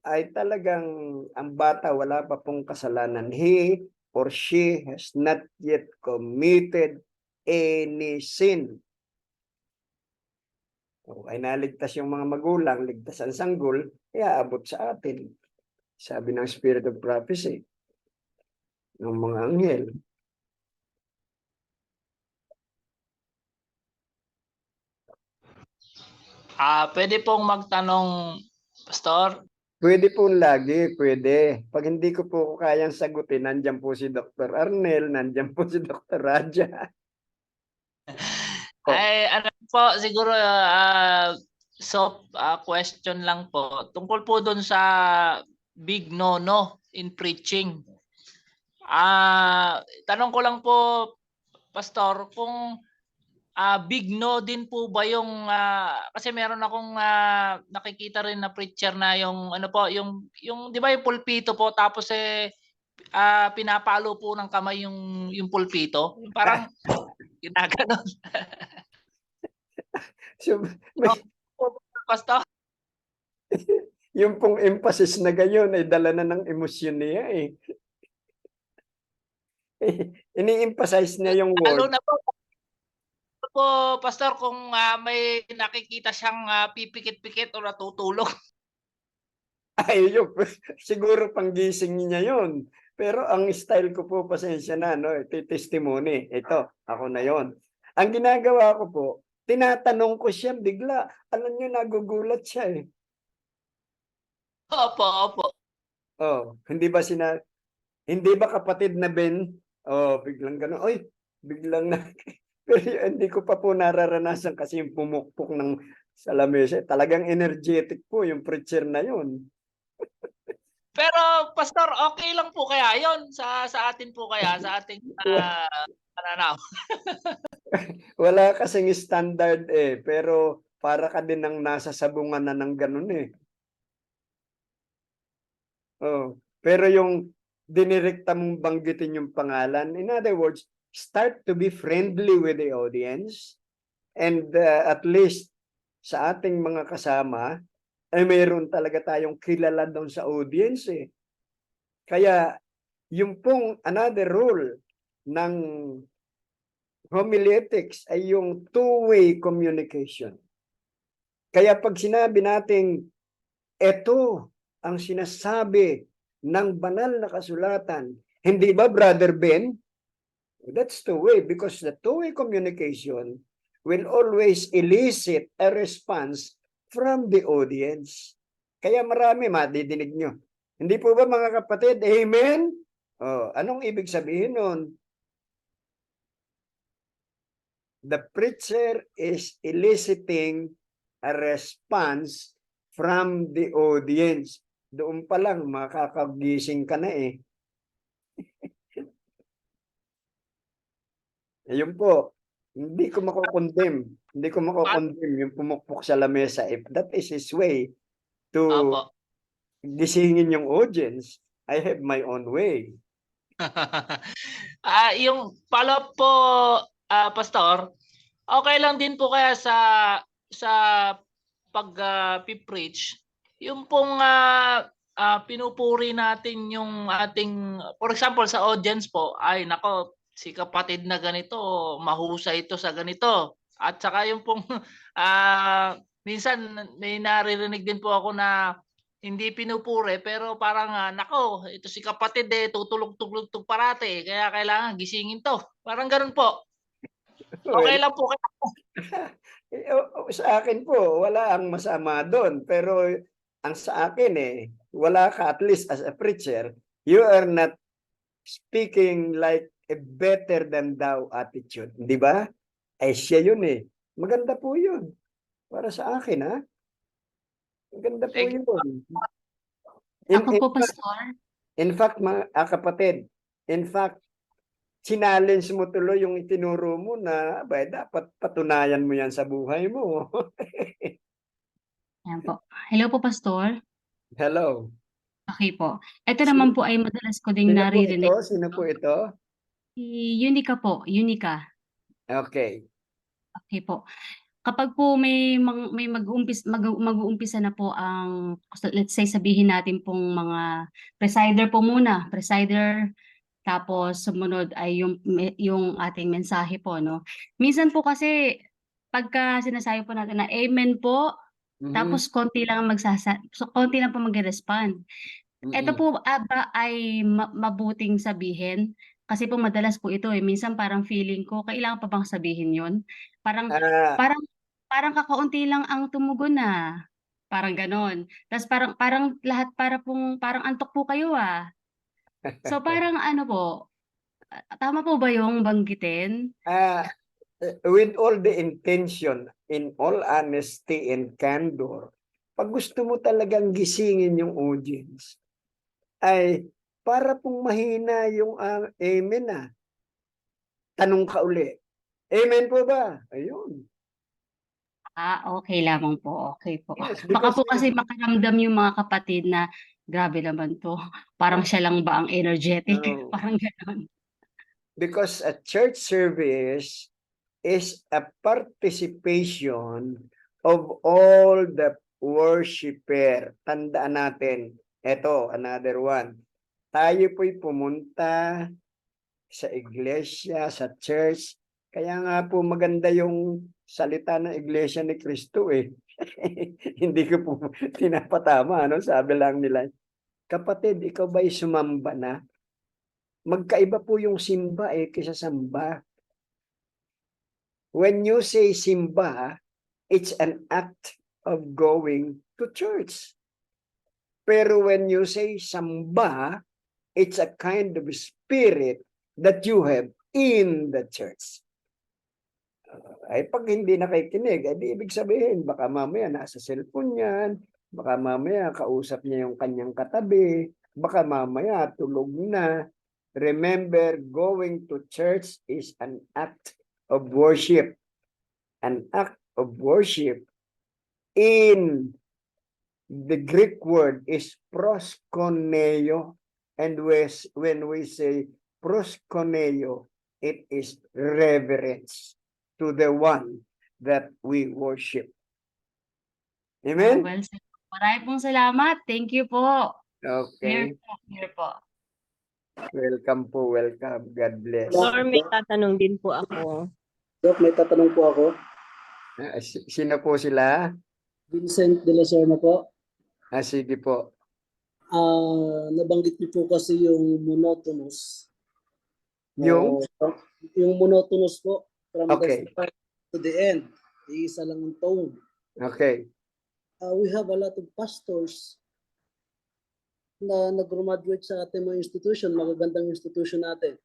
ay talagang ang bata wala pa pong kasalanan. He or she has not yet committed any sin. Ay naligtas yung mga magulang, ligtas ang sanggol, kaya abot sa atin. Sabi ng Spirit of Prophecy ng mga anghel. Pwede pong magtanong, Pastor. Pwede po lagi, pwede. Pag hindi ko po kayang sagutin, nandiyan po si Dr. Arnel, nandiyan po si Dr. Raja. Oh. Ay, ano po, siguro, question lang po. Tungkol po doon sa big no-no in preaching. Tanong ko lang po, Pastor, kung big no din po ba yung kasi meron akong nakikita rin na preacher na yung ano po yung 'di ba yung pulpito po tapos pinapalo po ng kamay yung pulpito parang ginaganon. So, may, Pastor. yung pong emphasis na ganyan ay dala na ng emosyon niya eh. Ini-emphasize niya yung Lalo word. na po, Pastor, kung may nakikita siyang pipikit-pikit o natutulog. Ay, yun. Siguro panggising niya yun. Pero ang style ko po, pasensya na, no? Testimony. Ito, ako na yon. Ang ginagawa ko po, tinatanong ko siya bigla. Alam niyo, nagugulat siya eh. Opo. Oh, hindi ba kapatid na Ben? Oh, biglang gano'n. Oy, biglang na. Pero hindi ko pa po nararanasan kasi yung pumukpok ng sa lamesa. Talagang energetic po yung preacher na yun. Pero Pastor, okay lang po kaya 'yon sa atin po kaya sa ating pananaw. Wala kasing standard eh, pero para ka din ng nasa sabungan na ng ganun eh. Oh, pero yung dinirekta mong banggitin yung pangalan, in other words, start to be friendly with the audience and at least sa ating mga kasama ay mayroon talaga tayong kilala doon sa audience eh. Kaya yung pong another rule ng homiletics ay yung two-way communication. Kaya pag sinabi nating ito ang sinasabi ng banal na kasulatan, hindi ba, Brother Ben? That's two-way because the two-way communication will always elicit a response from the audience. Kaya marami madidinig nyo. Hindi po ba mga kapatid? Amen? Oh, anong ibig sabihin nun? The preacher is eliciting a response from the audience. Doon pa lang makakagising ka na eh. Ayun po. Hindi ko makokondem. Hindi ko makokondem yung pumukpok sa lamesa. If that is his way to Opo. gisingin yung audience, I have my own way. Yung follow-up po, Pastor, okay lang din po kaya sa pag-preach, yung pong pinupuri natin yung ating, for example, sa audience po, ay nako, si kapatid na ganito, mahusay ito sa ganito. At saka yung pong, minsan may naririnig din po ako na hindi pinupuri pero parang nako, ito si kapatid tutulog-tulog parate kaya kailangan gisingin to. Parang ganoon po. Okay lang po. Sa akin po, wala ang masama doon. Pero ang sa akin wala ka, at least as a preacher, you are not speaking like a better than thou attitude. Di ba? Ay siya yun eh. Maganda po yun. Para sa akin ha. Maganda po yun. Ako po, Pastor. In fact, mga kapatid, in fact, challenge mo tuloy yung itinuro mo na dapat patunayan mo yan sa buhay mo. Ayan po. Hello po, Pastor. Hello. Okay po. Ito naman po ay madalas ko ding naririnig. Sino po ito? Si Unica po. Unica. Okay. Okay po. Kapag po may mag-uumpisa na po ang, let's say sabihin natin pong mga presider po muna. Presider, tapos sumunod ay yung ating mensahe po, no? Minsan po kasi pagka sinasabi po natin na amen po, tapos konti lang po mag-respond. Ito Mm-mm. po ba ay mabuting sabihin? Kasi po madalas po ito minsan parang feeling ko kailangan pa bang sabihin 'yun? Parang Ah, parang parang kakaunti lang ang tumugon, parang gano'n. Ta's parang parang lahat parang antok po kayo, So parang ano po, tama po ba yung banggitin? ah, with all the intention, in all honesty and candor, pag gusto mo talagang gisingin yung audience, ay para pong mahina yung amen tanong ka uli. Amen po ba? Ayun. Okay lamang po, okay po. Yes, Baka because po kasi makaramdam yung mga kapatid na, "Grabe naman 'to, parang siya lang ba ang energetic?" no, Parang gano'n. because a church service is a participation of all the worshiper. Tandaan natin, eto, another one. Tayo po'y pumunta sa iglesia, sa church. Kaya nga po maganda yung salita ng iglesia ni Cristo eh. Hindi ko po tinapatama, ano? Sabi lang nila, kapatid, ikaw ba'y sumamba na? Magkaiba po yung simba kaysa samba. When you say simba, it's an act of going to church. Pero when you say samba, it's a kind of spirit that you have in the church. Ay pag hindi nakikinig, di ibig sabihin, baka mamaya nasa cellphone yan, baka mamaya kausap niya yung kanyang katabi, baka mamaya tulog na. Remember, going to church is an act of worship. An act of worship in the Greek word is proskuneo. And when we say proskuneo, it is reverence to the one that we worship. Amen? Well said. Marami pong salamat. Thank you po. Okay. Clear po. Welcome po, welcome. God bless. Sir, may tatanong din po ako. Doc, may tatanong po ako. Sino po sila? Vincent de la Serna po. Sige po. Nabanggit niyo po kasi yung monotonous. Yung? Yung monotonous po. From Okay. the start to the end. Iisa lang ang tone. Okay. We have a lot of pastors na nag-graduate sa ating mga institution, magagandang institution natin.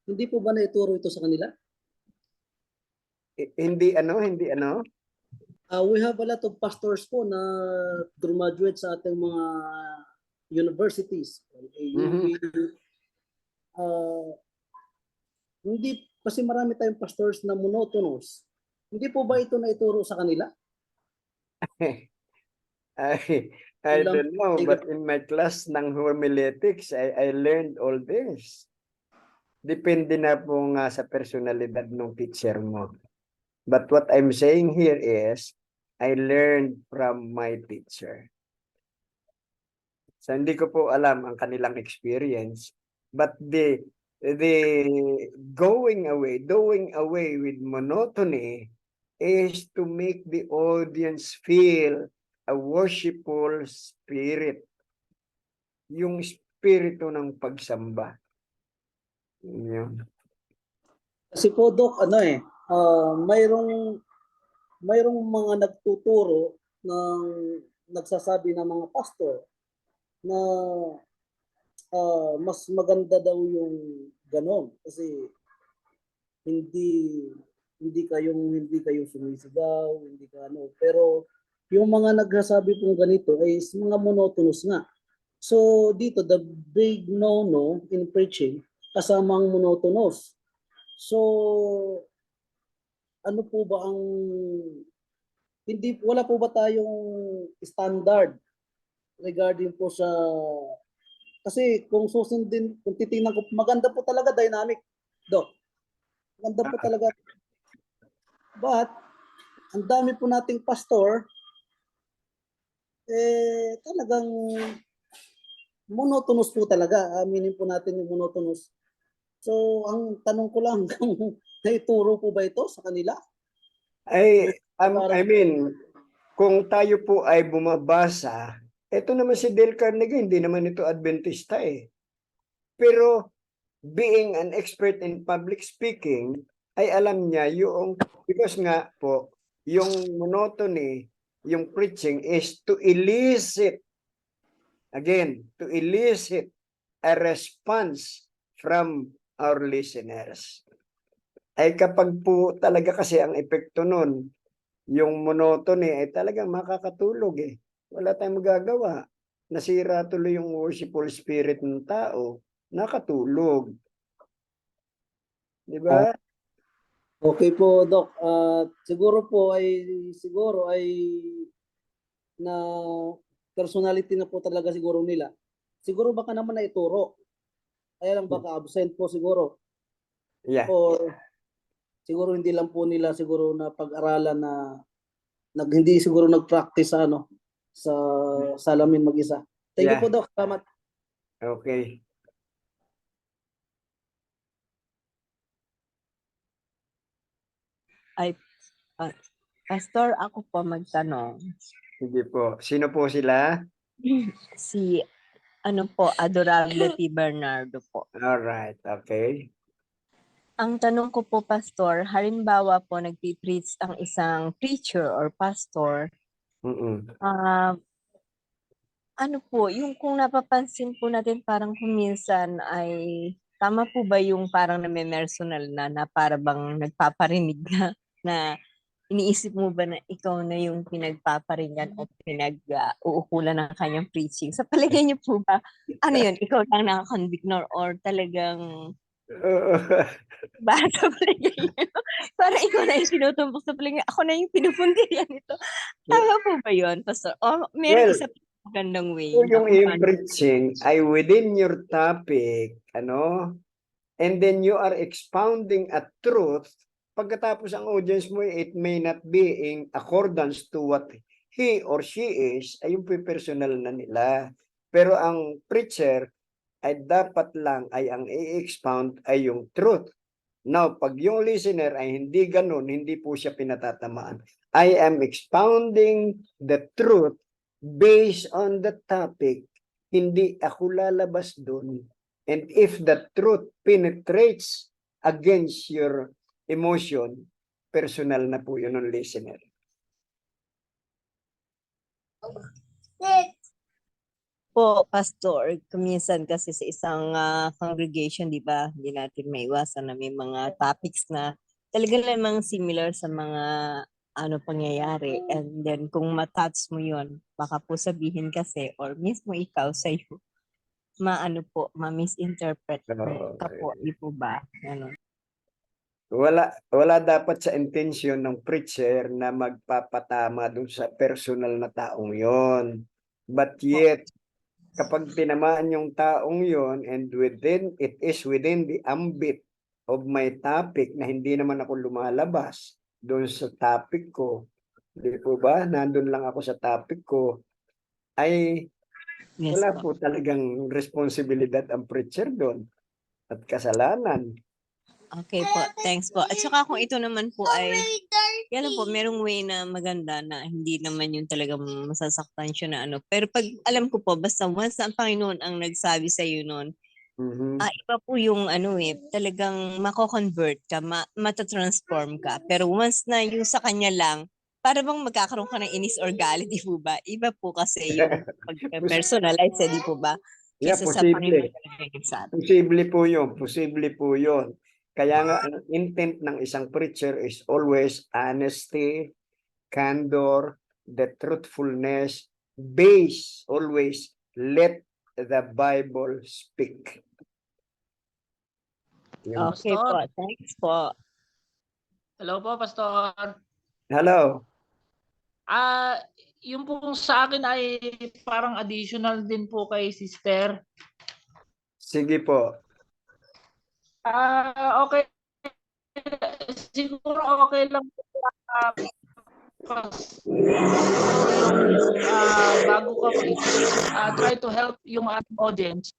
Hindi po ba naituro ito sa kanila? Hindi ano? We have a lot of pastors po na graduate sa ating mga universities. AUP. Hindi, kasi marami tayong pastors na monotonous. Hindi po ba ito naituro sa kanila? I don't know, but in my class ng homiletics, I learned all this. Depende na po nga sa personalidad ng teacher mo. But what I'm saying here is, I learned from my teacher. So hindi ko po alam ang kanilang experience, but the doing away with monotony is to make the audience feel a worshipful spirit. Yung espiritu ng pagsamba. Yun. Kasi po, Doc, mayroong mga nagtuturo ng nagsasabi ng mga pastor na mas maganda daw yung ganon kasi hindi kayo sumisigaw, hindi ka ano, pero yung mga nagsasabi pong ganito ay mga monotonous nga. So dito the big no in preaching kasamang monotonous. So ano po ba ang wala po ba tayong standard regarding po sa kasi kung titingnan ko maganda po talaga dynamic, Doc. Maganda po talaga. But ang dami po nating pastor talagang monotonous po talaga. Aminin po natin yung monotonous. So, ang tanong ko lang, naituro po ba ito sa kanila? I mean, kung tayo po ay bumabasa, Ito naman si Dale Carnegie, hindi naman ito Adventista eh. Pero being an expert in public speaking, ay alam niya yung, because nga po, yung monotony, yung preaching is to elicit, again, to elicit a response from our listeners. Ay kapag po talaga kasi ang epekto nun, yung monotony ay talagang makakatulog eh. Wala tayong magagawa. Nasira tuloy yung worshipful spirit ng tao. Nakatulog. Di ba? Okay po, Doc. Siguro ay na personality na po talaga siguro nila. Siguro baka naman na ituro. Kaya lang baka absent po siguro. Yeah. Or siguro hindi lang po nila siguro na pag-aralan na hindi siguro nag-practice sa sa salamin mag-isa. Thank you Yeah. po, Doc. Salamat. Okay. Pastor, ako po magtanong. Sige po. Sino po sila? Si, Adorable T. Bernardo po. Alright. Okay. Ang tanong ko po, Pastor, halimbawa po nagpipreach ang isang preacher or pastor, ano po, yung kung napapansin po natin parang kuminsan ay tama po ba yung parang name-personal na para bang nagpaparinig na iniisip mo ba na ikaw na yung pinagpaparingan o uukulan ng kanyang preaching? Sa palagay niyo po ba, ano yun, ikaw lang nakakonvict or talagang ba sa palagay niyo? Para ikaw na yung sinutumbok sa palagay, ako na yung pinupundihan nito. Tama po ba yun, Pastor? O meron Well, isa magandang way? kung yung na kung paano- preaching ay within your topic, and then you are expounding a truth, pagkatapos ang audience mo, it may not be in accordance to what he or she is, ay yung personal na nila. Pero ang preacher ay dapat lang ay ang i-expound ay yung truth. Now, pag yung listener ay hindi ganun, hindi po siya pinatatamaan. I am expounding the truth based on the topic. Hindi ako lalabas doon. And if the truth penetrates against your emotion, personal na po yun ng listener. Po, Pastor, kuminsan kasi sa isang congregation, di ba, hindi natin maiwasan na may mga topics na talaga namang similar sa mga pangyayari. And then kung matouch mo yon, baka po sabihin kasi or mismo ikaw sa'yo, ma-misinterpret ka po, di po ba? Ano? Wala dapat sa intensyon ng preacher na magpapatama dun sa personal na taong yon. But yet, kapag tinamaan yung taong yon and it is within the ambit of my topic na hindi naman ako lumalabas doon sa topic ko, di po ba? Nandun lang ako sa topic ko, ay wala po talagang responsibilidad ang preacher doon at kasalanan. Okay po, thanks po. At saka kung ito naman po ay, yan po, merong way na maganda na hindi naman yung talagang masasaktan siya na Pero pag alam ko po, basta once na ang Panginoon ang nagsabi sa iyo noon, iba po yung talagang mako-convert ka, matatransform ka. Pero once na yung sa kanya lang, para bang magkakaroon ka ng inis or galit, di po ba? Iba po kasi yung pag-personalize, di po ba? Yeah, Kesa sa Panginoon talaga nagsabi. Posible po yun. Kaya nga, ang intent ng isang preacher is always honesty, candor, the truthfulness, always let the Bible speak. Okay po, thanks po. Hello po, Pastor. Hello. Yung po sa akin ay parang additional din po kay Sister. Sige po. Okay. Siguro okay lang po bago ka try to help yung ating audience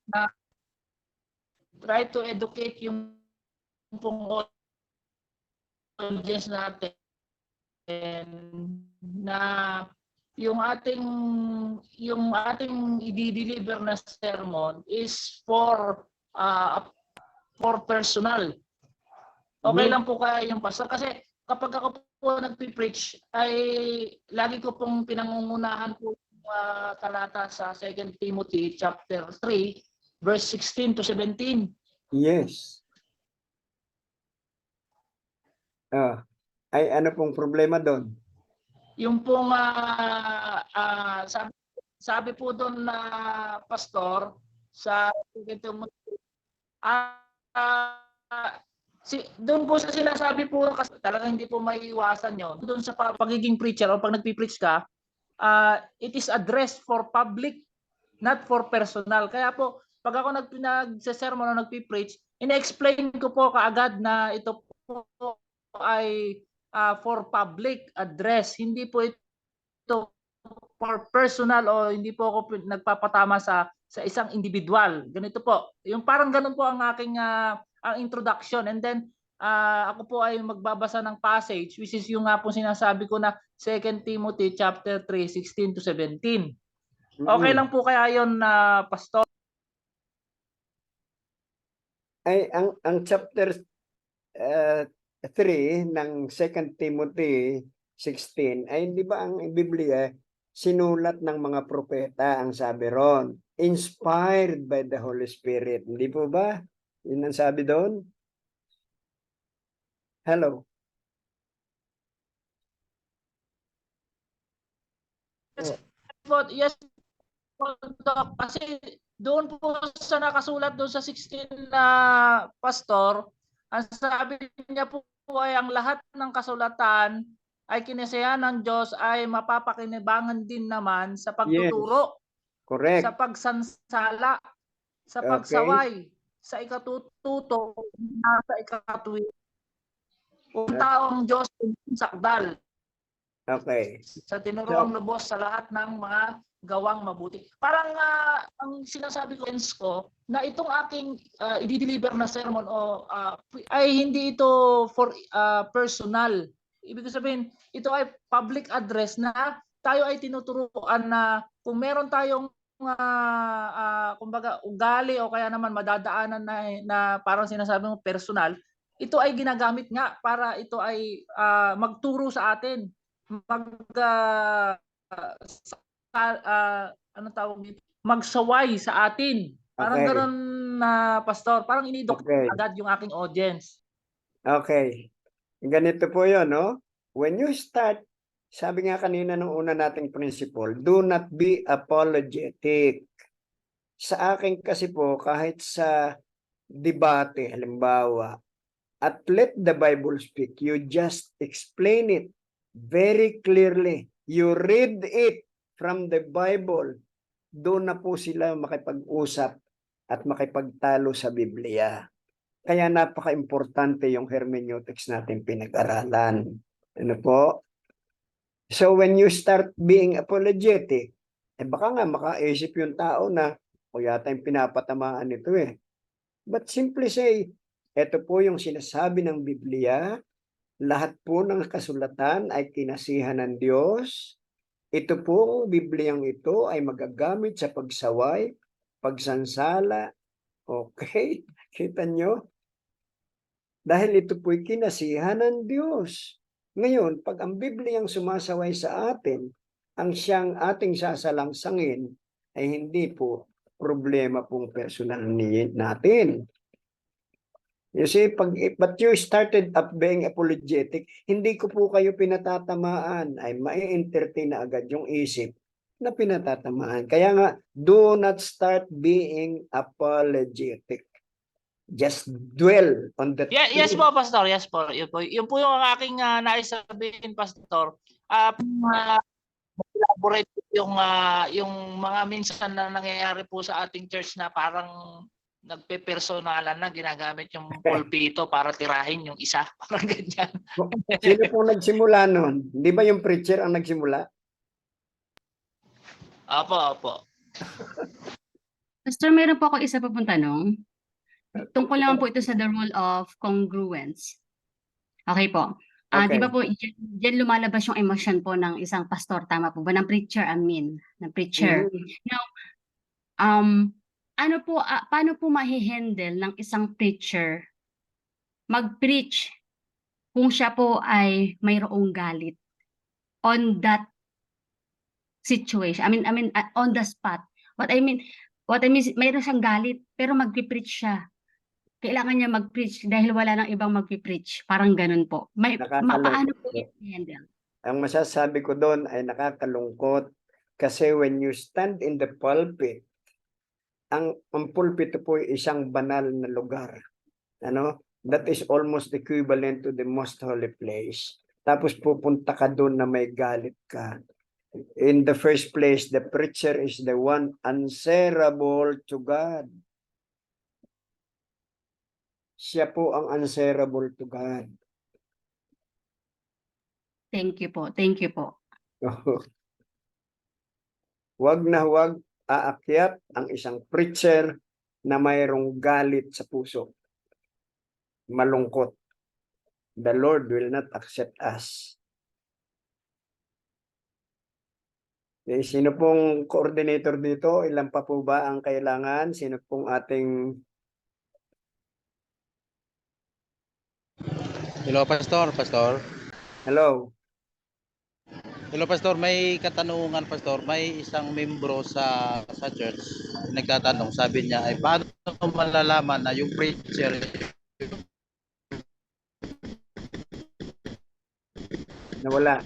try to educate yung pong audience natin na yung ating i-deliver na sermon is for personal. Okay lang po kaya yung pastor kasi kapag ako po nagpi-preach ay lagi ko pong pinangungunahan po yung talata sa 2 Timothy chapter 3 verse 16 to 17. Yes. Ay ano pong problema doon? Yung pong sabi po doon na pastor sa doon po sa sinasabi po kasi talagang hindi po maiiwasan yon. Doon sa pagiging preacher o pag nagpi-preach ka, it is addressed for public, not for personal. Kaya po pag ako nagse-sermon o nagpi-preach, ina-explain ko po kaagad na ito po ay for public address. Hindi po ito for personal o hindi po ako nagpapatama sa isang individual. Ganito po. Yung parang ganun po ang aking ang introduction, and then ako po ay magbabasa ng passage which is yung nga po sinasabi ko na 2 Timothy chapter 3, 16 to 17. Okay lang po kaya yon na pastor? Ay ang chapter 3 ng 2 Timothy 16 ay hindi ba ang Biblia sinulat ng mga propeta, ang sabi ron, inspired by the Holy Spirit. Hindi po ba? Yun ang sabi doon. Hello. Yes po, Doc. Kasi doon po sa nakasulat doon sa 16 na pastor, ang sabi niya po ay ang lahat ng kasulatan ay kinasiyahan ng Diyos ay mapapakinabangan din naman sa pagtuturo, Correct. sa pagsansala, sa pagsaway, sa ikatututo, sa ikatuwi. Kung taong Diyos sakdal. Okay. Sa tinuruang lubos sa lahat ng mga gawang mabuti. Parang ang sinasabi ko na itong aking i-deliver na sermon ay hindi ito for personal. Ibig sabihin, ito ay public address na tayo ay tinuturuan na kung meron tayong kumbaga ugali o kaya naman madadaanan na parang sinasabi mo personal, ito ay ginagamit nga para ito ay magturo sa atin. Ano tawag dito? Magsaway sa atin. Parang ganoon na pastor. Parang inidok agad yung aking audience. Okay. Ganito po yun, no? When you start, sabi nga kanina nung una nating principle, do not be apologetic. Sa akin kasi po, kahit sa debate, halimbawa, at let the Bible speak, you just explain it very clearly. You read it from the Bible. Doon na po sila makipag-usap at makipagtalo sa Biblia. Kaya napaka-importante yung hermeneutics natin pinag-aralan. Ano po? So when you start being apologetic, baka nga makaisip yung tao na o yata yung pinapatamaan nito eh. But simply say, ito po yung sinasabi ng Biblia, lahat po ng kasulatan ay kinasihan ng Diyos. Ito po, Bibliang ito ay magagamit sa pagsaway, pagsansala. Okay? Kita nyo? Dahil ito po'y kinasihan ng Diyos. Ngayon, pag ang Bibliang sumasaway sa atin, ang siyang ating sasalangsangin ay hindi po problema pong personal natin. You see, but you started up being apologetic, hindi ko po kayo pinatatamaan, ay mai-entertain na agad yung isip na pinatatamaan. Kaya nga, do not start being apologetic. Just dwell on the Yes po, pastor. Yes po. Yun po yung aking nais sabihin, pastor. Elaborate yung mga minsan na nangyayari po sa ating church na parang nagpe-personalan na, ginamit yung pulpito para tirahin yung isa. Parang ganyan. Sino pong nagsimula nun? Di ba yung preacher ang nagsimula? Opo. Pastor, mayroon po ako isa pa pong tanong. Tungkol naman po ito sa the rule of congruence. Okay po. Di ba Okay. po, diyan lumalabas yung emosyon po ng isang pastor, tama po ba? Ng preacher, ng preacher. Mhm. Now, ano po, paano po mahihandle ng isang preacher mag-preach kung siya po ay mayroong galit on that situation? On the spot. What I mean, mayroon siyang galit, pero magpi-preach siya. Kailangan niya mag-preach dahil wala nang ibang magpi-preach. Parang ganun po. Paano po Nakakalungkot. i-handle? Ang masasabi ko doon ay nakakalungkot kasi when you stand in the pulpit, ang pulpito po ay isang banal na lugar. Ano? That is almost equivalent to the most holy place. Tapos pupunta ka doon na may galit ka. In the first place, the preacher is the one answerable to God. Siya po ang answerable to God. Thank you po. Thank you po. Huwag na huwag aakyat ang isang preacher na mayroong galit sa puso. Malungkot. The Lord will not accept us. Sino pong coordinator dito? Ilan pa po ba ang kailangan? Sino pong ating... Hello, Pastor. Hello? Hello, Pastor. May katanungan, Pastor. May isang membro sa church nagtatanong. Sabi niya, ay paano malalaman na yung preacher Nawala.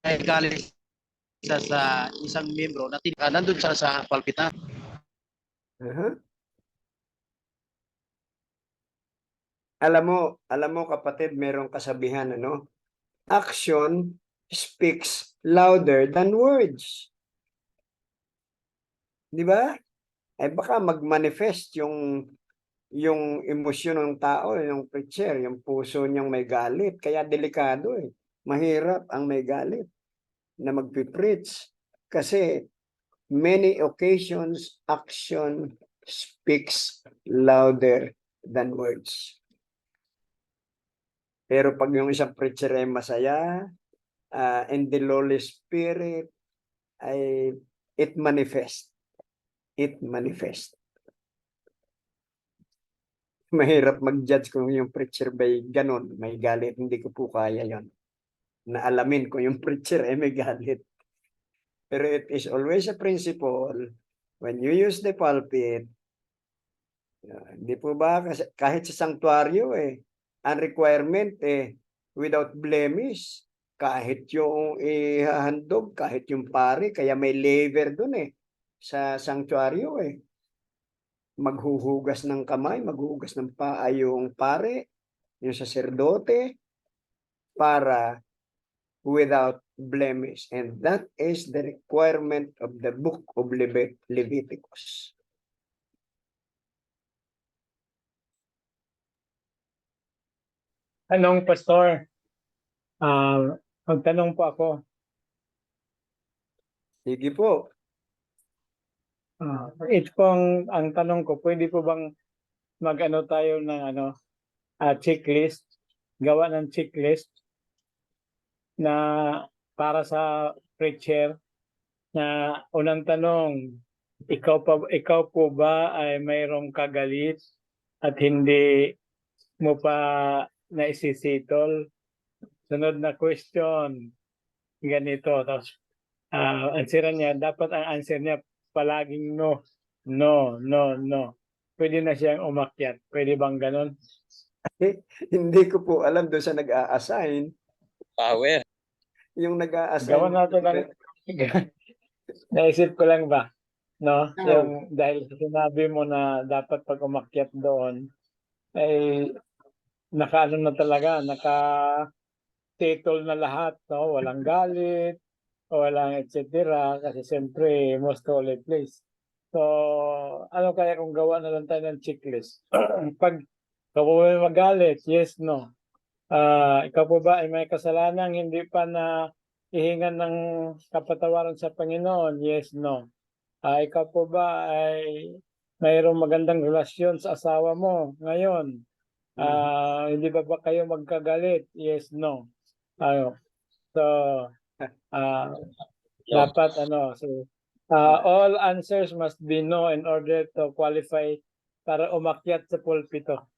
ay galing sa isang membro na nandun siya sa palpitan? Alam mo kapatid, merong kasabihan, ano? Action speaks louder than words. Di ba? Ay baka mag-manifest yung emosyon ng tao, yung preacher, yung puso niyang may galit. Kaya delikado eh. Mahirap ang may galit na magpipreach. Kasi many occasions, action speaks louder than words. Pero pag yung isang preacher ay masaya, in the lowly spirit, ay it manifest. It manifest. Mahirap mag-judge kung yung preacher ba'y ganon, may galit. Hindi ko po kaya yon. Naalamin ko yung preacher ay may galit. Pero it is always a principle when you use the pulpit. Hindi po ba kahit sa sanctuaryo ang requirement without blemish, kahit yung ihahandog, kahit yung pare, kaya may laver doon sa sanctuaryo maghuhugas ng kamay, maghuhugas ng paa yung pare, yung saserdote, para without blemish. And that is the requirement of the book of Leviticus. Anong pastor? Magtanong po ako. Sige po. Ito pong ang tanong ko, pwede po bang mag-ano tayo ng checklist, gawa ng checklist na para sa preacher na unang tanong, ikaw po ba ay mayroong kagalit at hindi mo pa naisisitol? Sunod na question, ganito. Tapos, answeran niya, dapat ang answer niya palaging no. No, no, no. Pwede na siyang umakyat. Pwede bang ganon? Hindi ko po alam doon sa nag-a-assign. Power. Yung nag-a-assign. Gawa natin ng... Naisip ko lang ba? No? Yung dahil sinabi mo na dapat pag umakyat doon, ay naka title na lahat, no? Walang galit, walang etc. Kasi siyempre, most holy place. So, ano kaya kung gawa na lang tayo ng checklist? Pag ikaw po ba magalit? Yes, no. Ikaw po ba ay may kasalanan hindi pa na ihingan ng kapatawaran sa Panginoon? Yes, no. Ikaw po ba ay mayroong magandang relasyon sa asawa mo ngayon? Hindi ba kayo magkagalit? Yes, no. Ano? So, ah, dapat all answers must be no in order to qualify para umakyat sa pulpito.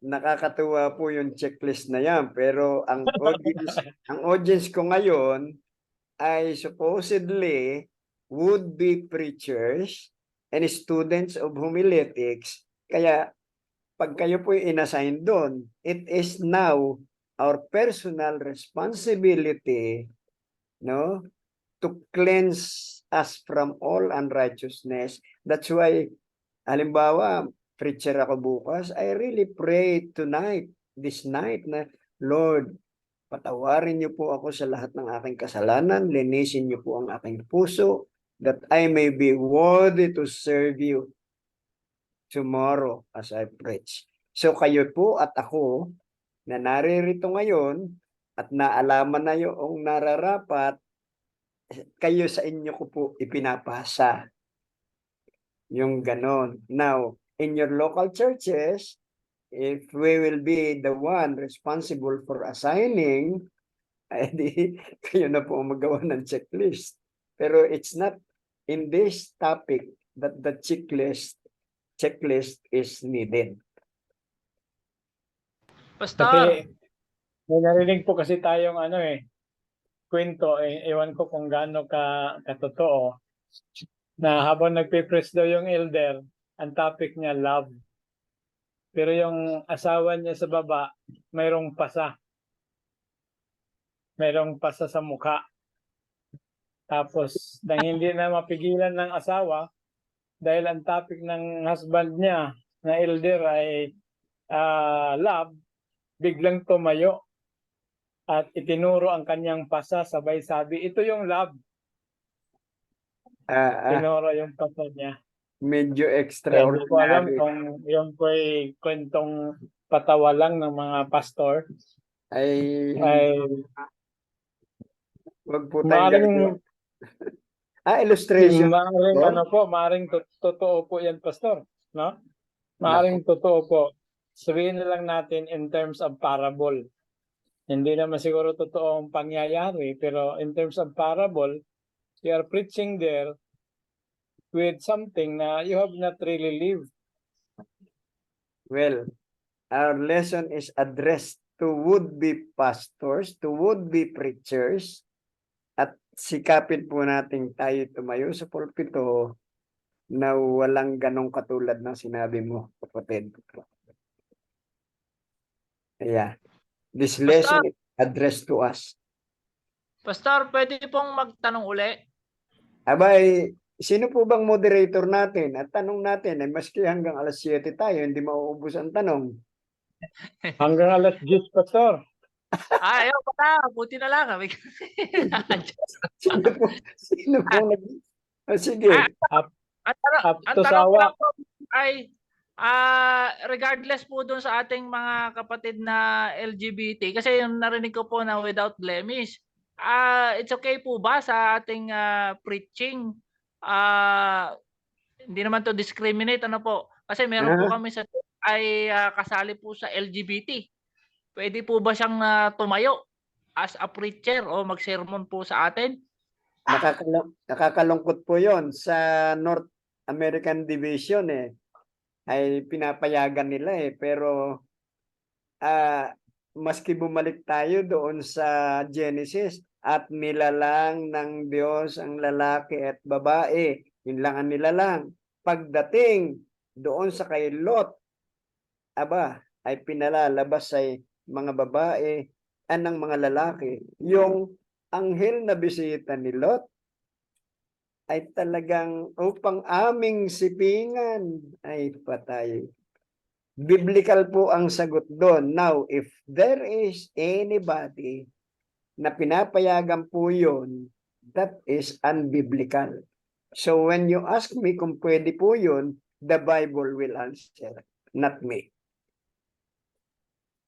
Nakakatuwa po yung checklist na yan, pero ang audience ko ngayon ay supposedly would-be preachers and students of homiletics. Kaya pag kayo po inassign doon, it is now our personal responsibility, no, to cleanse us from all unrighteousness. That's why, halimbawa, preacher ako bukas, I really pray this night na, Lord, patawarin niyo po ako sa lahat ng aking kasalanan, linisin niyo po ang aking puso, that I may be worthy to serve you tomorrow as I preach. So kayo po at ako na naririto ngayon at naalaman na yung nararapat, kayo sa inyo ko po ipinapasa. Yung ganon. Now, in your local churches, if we will be the one responsible for assigning, di kayo na po magawa ng checklist. Pero it's not in this topic that the checklist is needed. Pastor, Kasi may narinig po kasi tayong kwento, ewan ko kung gaano katotoo, na habang nagpipreach daw yung elder, ang topic niya love. Pero yung asawa niya sa baba, mayroong pasa. Mayroong pasa sa mukha. Tapos, nang hindi na mapigilan ng asawa, dahil ang topic ng husband niya na elder ay love, biglang tumayo at itinuro ang kanyang pasa, sabay sabi, ito yung love. Tinuro yung pasa niya. Medyo Hindi ko alam extraordinary. kung yung po'y kwentong patawa lang ng mga pastor. Ay wag po Maring illustration. Maring totoo po yan, pastor, no? Maring totoo po. Sabihin na lang natin in terms of parable. Hindi naman siguro totoo ang pangyayari, pero in terms of parable, you are preaching there with something na you have not really lived. Well, our lesson is addressed to would-be pastors, to would-be preachers, at sikapin po natin tayo tumayo sa pulpito na walang ganong katulad ng sinabi mo, kapatid. Yeah. This lesson is addressed to us. Pastor, pwede pong magtanong uli? Abay, sino po bang moderator natin? At tanong natin, maski hanggang alas 7 tayo, hindi mauubos ang tanong. Hanggang alas 10, pastor. Ayaw pa na. Buti na lang. Sino po sige. Ang tanong ko lang po ay regardless po dun sa ating mga kapatid na LGBT, kasi yung narinig ko po na without blemish, it's okay po ba sa ating preaching? Hindi naman to discriminate, ano po? Kasi meron po kami sa ay kasali po sa LGBT. Pwede po ba siyang tumayo as a preacher o mag-sermon po sa atin? Nakakalungkot po yon sa North American Division ay pinapayagan nila pero maski bumalik tayo doon sa Genesis at nilalang ng Diyos ang lalaki at babae, yun lang ang nilalang. Pagdating doon sa kay Lot, ay pinalalabas ay mga babae ng mga lalaki. Yung anghel na bisita ni Lot ay talagang upang aming sipingan ay patay. Biblical po ang sagot doon. Now, if there is anybody na pinapayagan po yun, that is unbiblical. So when you ask me kung pwede po yun, the Bible will answer, not me.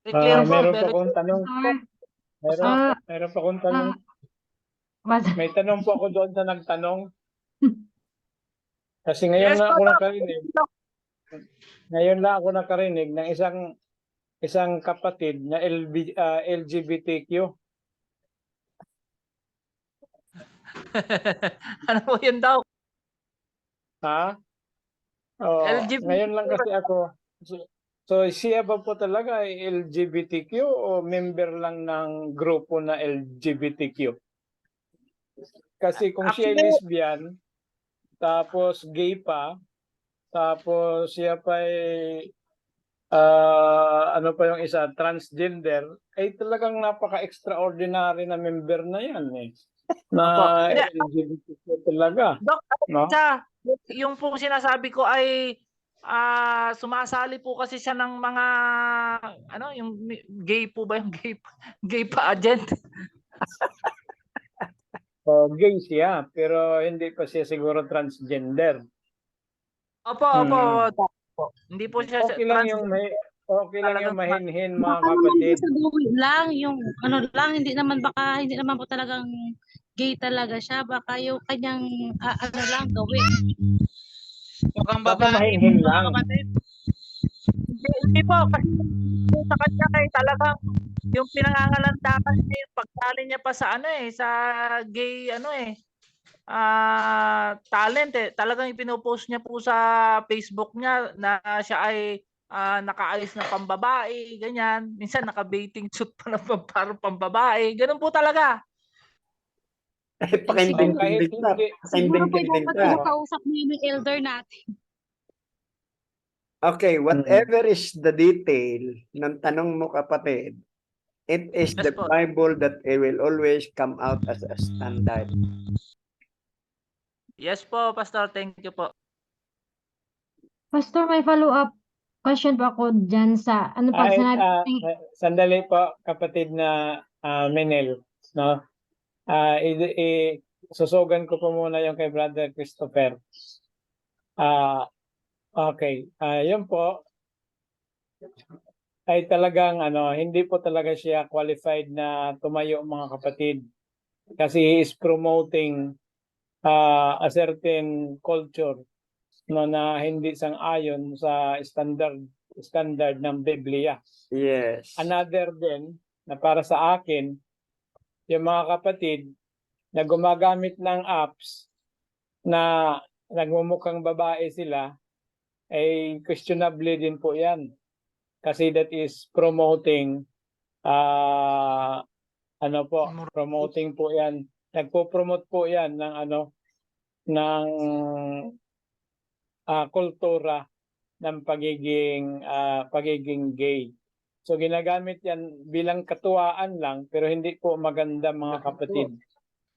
Meron pa akong tanong. Meron pa akong tanong. May tanong po ako doon sa nagtanong. Kasi ngayon lang ako nakarinig ng isang isang kapatid na LGBTQ. Ano po yun daw? Ha? Oh, LGBT. ngayon lang kasi ako. So siya ba po talaga ay LGBTQ o member lang ng grupo na LGBTQ? Kasi kung siya ay Actually, lesbian, tapos gay pa, tapos siya pa ay ano pa yung isa, transgender, ay talagang napaka-extraordinary na member na yan eh. Na Opo. Hindi, LGBTQ talaga. Dok, No? yung pong sinasabi ko ay sumasali po kasi siya ng mga ano, yung gay po ba yung gay pa agent? Gay siya, pero hindi pa siya siguro transgender. Opo, opo. Hindi po siya Okay lang yung mahinhin mga Baka naman kapatid. sa gawin lang, yung ano lang, hindi naman po talagang gay talaga siya. Baka yung kanyang ano lang gawin. Mukhang Baka babae mahinhin lang. Hindi po, kasi sa kanya kay talagang yung pinangangalandakan niya yung pagtali niya pa sa ano sa gay talent talagang ipinopost niya po sa Facebook niya na siya ay nakaayos na pambabae, ganyan. Minsan naka-bathing suit pa na parang pambabae. Ganun po talaga. Kahit hindi. Siguro po dapat pinakausap niyo yung elder natin. Okay, whatever is the detail ng tanong mo kapatid, it is Yes the po. Bible that it will always come out as a standard. Yes po, Pastor. Thank you po. Pastor, may follow-up question po ako dyan sa ano pag sinabi Sandali po kapatid na Menel, no? Susugan ko po muna yung kay Brother Christopher. Okay, yun po ay talagang hindi po talaga siya qualified na tumayo mga kapatid kasi he is promoting a certain culture na hindi sang-ayon sa standard ng Biblia. Yes. Another din na para sa akin, yung mga kapatid na gumagamit ng apps na nagmumukhang babae sila, ay questionable din po yan. Kasi that is promoting, promoting po yan. Nagpo-promote po yan ng ng kultura ng pagiging gay. So ginagamit yan bilang katuwaan lang pero hindi po maganda mga kapatid.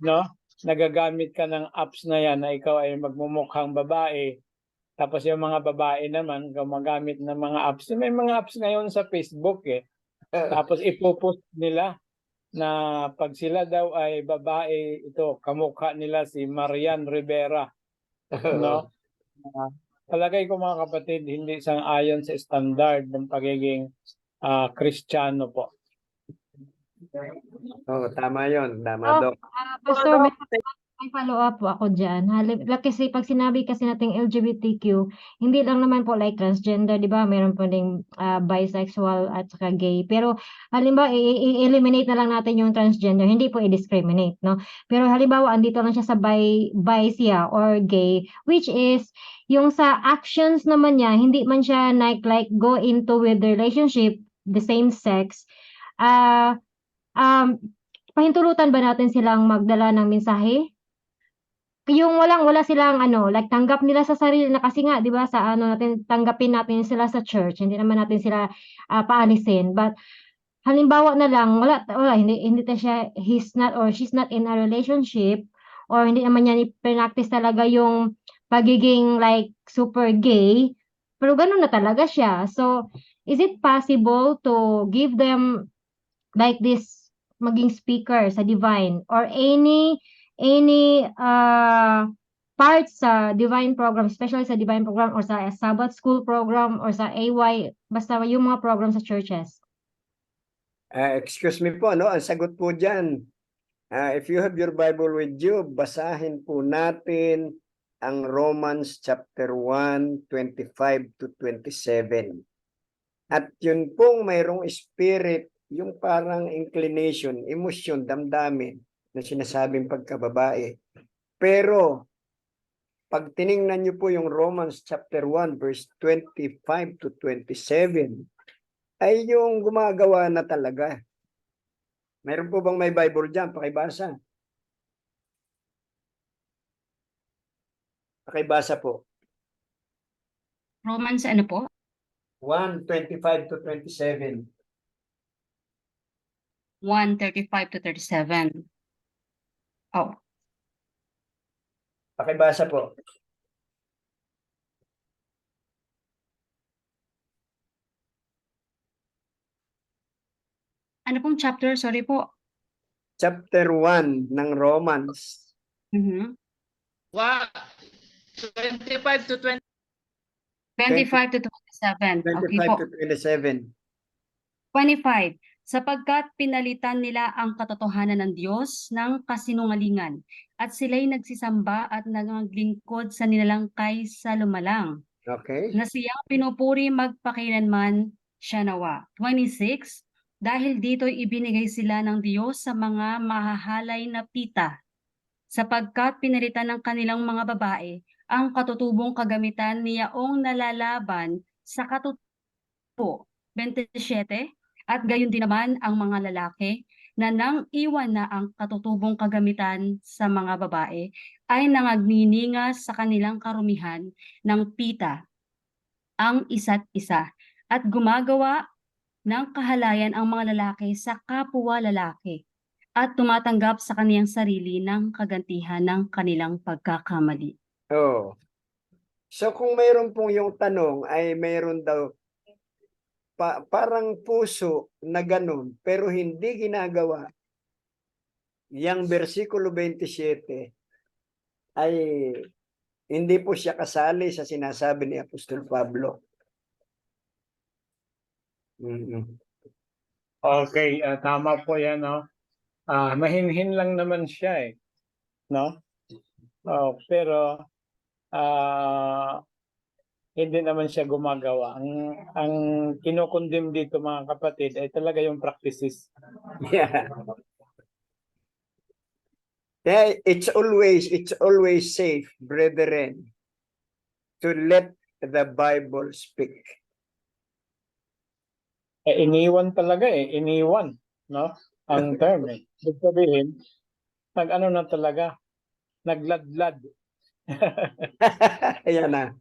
No? Nagagamit ka ng apps na yan na ikaw ay magmumukhang babae. Tapos yung mga babae naman gumagamit ng mga apps. May mga apps ngayon sa Facebook eh. Tapos ipopost nila na pag sila daw ay babae, ito kamukha nila si Marian Rivera. No? Palagay ko mga kapatid, hindi sang-ayon sa standard ng pagiging Kristiyano po. Tama yun. Tama, Dok. Pastor, may follow-up po ako dyan. Kasi pag sinabi kasi nating LGBTQ, hindi lang naman po like transgender, di ba? Meron po ding bisexual at saka gay. Pero halimbawa, i-eliminate na lang natin yung transgender. Hindi po i-discriminate, no? Pero halimbawa, andito lang siya sa bi siya or gay, which is, yung sa actions naman niya, hindi man siya like go into with the relationship, the same sex, pahintulutan ba natin silang magdala ng mensahe? Yung wala silang like tanggap nila sa sarili na kasi nga 'di ba sa natin tanggapin natin sila sa church, hindi naman natin sila paalisin. But halimbawa na lang wala hindi siya he's not or she's not in a relationship or hindi naman niya practice talaga yung pagiging like super gay, pero gano'n na talaga siya. So, is it possible to give them like this maging speaker sa Divine or any parts sa Divine program, especially sa Divine program or sa Sabbath School program or sa AY, basta yung mga program sa churches? Excuse me po, ang sagot po dyan. If you have your Bible with you, basahin po natin ang Romans chapter 1, 25 to 27. At yun pong mayroong spirit, yung parang inclination, emosyon, damdamin na sinasabing pagkababae. Pero pag tiningnan niyo po yung Romans chapter 1 verse 25 to 27, ay yung gumagawa na talaga. Meron po bang may Bible dyan? Pakibasa. Pakibasa po. Romans ano po? 1, 25 to 27. 1:35 to 37. Oh, Pakibasa po. ano pong chapter? Sorry po. Chapter 1 ng Romans. Mhm. 25 to 20. 25 to 27. Okay 25 po. to 27. 25. Sapagkat pinalitan nila ang katotohanan ng Diyos ng kasinungalingan at sila'y nagsisamba at naglingkod sa nilalang kaysa lumalang Okay? na siyang pinupuri magpakailanman siya nawa. 26. Dahil dito'y ibinigay sila ng Diyos sa mga mahahalay na pita sapagkat pinalitan ng kanilang mga babae ang katutubong kagamitan niyaong nalalaban sa katutubo. 27. At gayon din naman ang mga lalaki na nang iwan na ang katutubong kagamitan sa mga babae ay nangagniningas sa kanilang karumihan ng pita ang isa't isa at gumagawa ng kahalayan ang mga lalaki sa kapwa lalaki at tumatanggap sa kaniyang sarili ng kagantihan ng kanilang pagkakamali. Oh. So kung mayroon pong yung tanong ay mayroon daw parang puso na ganun pero hindi ginagawa. Yang versikulo 27 ay hindi po siya kasali sa sinasabi ni Apostol Pablo. Okay, tama po yan, no? Mahinhin lang naman siya, eh. No? Pero hindi naman siya gumagawa. Ang kinukundim dito, mga kapatid, ay talaga yung practices. Yeah. Yeah, it's always safe, brethren, to let the Bible speak. Iniwan talaga, iniwan, no? Ang term, eh. Ibig sabihin, nag-ano na talaga, nagladlad. Ayan na.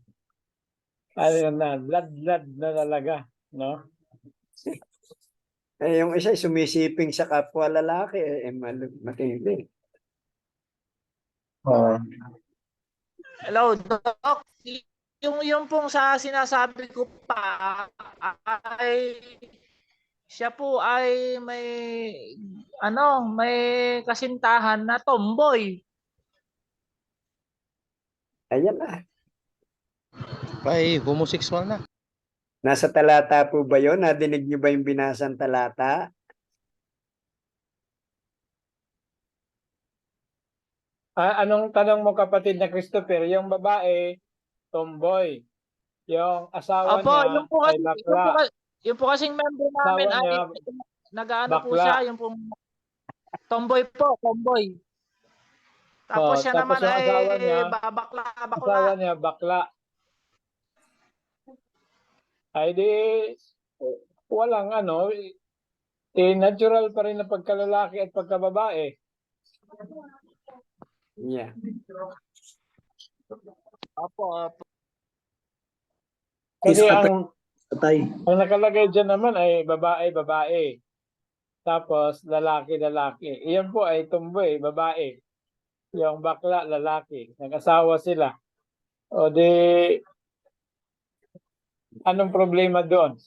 Ayun na, ladlad na talaga, no? Yung isa sumisiping sa kapwa lalaki, matindi. Hello, Doc. Yung pong sa sinasabi ko pa ay siya po ay may kasintahan na tomboy. Ayan na. Ay, homosexual na. Nasa talata po ba yun? Nadinig niyo ba yung binasang talata? Anong tanong mo, kapatid na Christopher? Yung babae, tomboy. Yung asawa Opo, niya ay bakla. yung po kasing member namin Asawa ay niya, nag-ano po bakla. siya, yung pong tomboy po, tomboy. Tapos siya tapos naman yung ay asawa niya, bakla. Ay di, walang natural pa rin na pagkalalaki at pagkababae. Yeah. Opo. Kasi ang nakalagay dyan naman ay babae. Tapos lalaki. Iyan po ay tomboy, babae. Yung bakla, lalaki. Nag-asawa sila. O di, anong problema doon?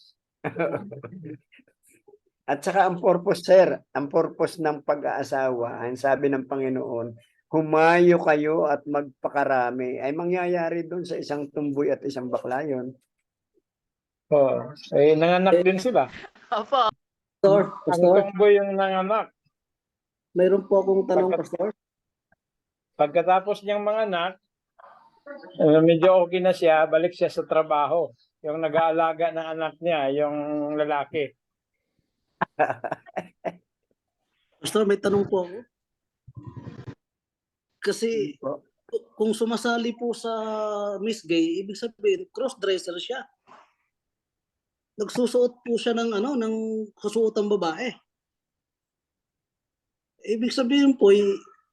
At saka ang purpose, sir, ang purpose ng pag-aasawa, ang sabi ng Panginoon, humayo kayo at magpakarami. Ay mangyayari doon sa isang tumboy at isang bakla yun. Nanganak din sila. Opo. Ang tumboy yung nanganak. Mayroon po akong tanong, Pastor. Pagkatapos niyang manganak, medyo okay na siya, balik siya sa trabaho. yung nag-aalaga ng anak niya, yung lalaki. Pastor, may tanong po ako. Kasi kung sumasali po sa Miss Gay, ibig sabihin cross-dresser siya. Nagsusuot po siya ng ng kasuotang babae. Ibig sabihin po,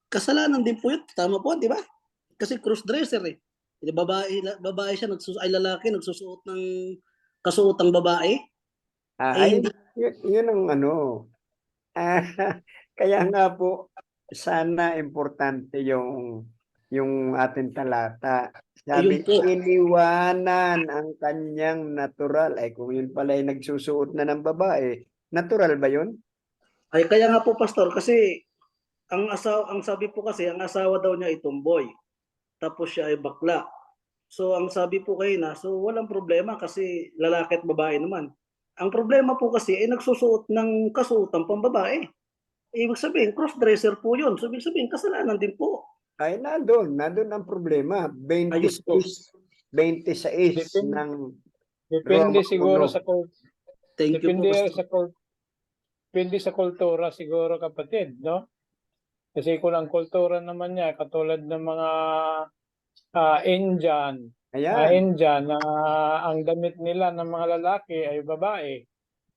kasalanan din po yun. Tama po, di ba? Kasi cross-dresser eh. Babae siya, lalaki, nagsusuot ng kasuotang babae. Ay, yun ang ano. Kaya nga po, sana importante yung ating talata. Sabi, Ayun po. iniwanan ang kanyang natural. Ay, kung yun pala ay nagsusuot na ng babae, natural ba yun? Ay, kaya nga po, Pastor, kasi ang sabi po kasi, ang asawa daw niya ay tomboy. Tapos siya ay bakla. So, ang sabi po kayo na, so walang problema kasi lalaki at babae naman. Ang problema po kasi ay nagsusuot ng kasuotang pambabae. Ibig sabihin, cross-dresser po yun. So, ibig sabihin, kasalanan din po. Ay, nandun ang problema. 26 ng Depende Roma siguro 1. sa Thank you po, Pastor. Depende sa kultura siguro, kapatid, no? Kasi kung ang kultura naman niya katulad ng mga Indian, Ayan. ang damit nila ng mga lalaki ay babae,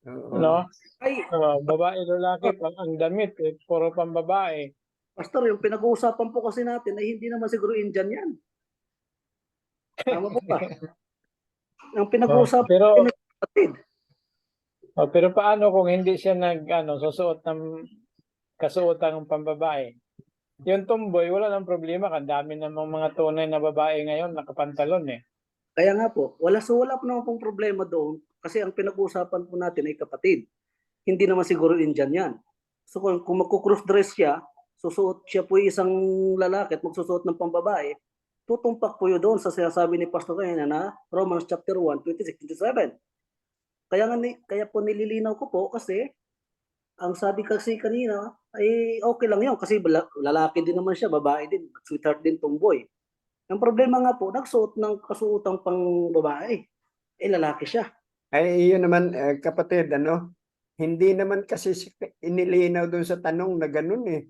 Oo. no? Ay, Babae, lalaki, ang damit puro pambabae. Pastor, yung pinag-uusapan po kasi natin ay hindi naman siguro Indian yan. Tama po ba? Ang pinag-uusapan natin ay kapatid. Pero paano kung hindi siya susuot ng kasuotang pambabae? Yung tomboy, wala nang problema. Ang dami namang mga tunay na babae ngayon nakapantalon eh. Kaya nga po, wala po naman pong problema doon kasi ang pinag-uusapan po natin ay kapatid. Hindi naman siguro Indian yan. So kung magkukross-dress siya, susuot siya po isang lalaki at magsusuot ng pambabae, tutumpak po yun doon sa sinasabi ni Pastor kanina na Romans chapter 1, 26-27. Kaya po nililinaw ko po kasi ang sabi kasi kanina ay okay lang yun kasi lalaki din naman siya, babae din, sweetheart din, tomboy. Ang problema nga po, nagsuot ng kasuotang pang babae. Lalaki siya. Ay, yun naman, kapatid, hindi naman kasi inilinaw doon sa tanong na ganun eh.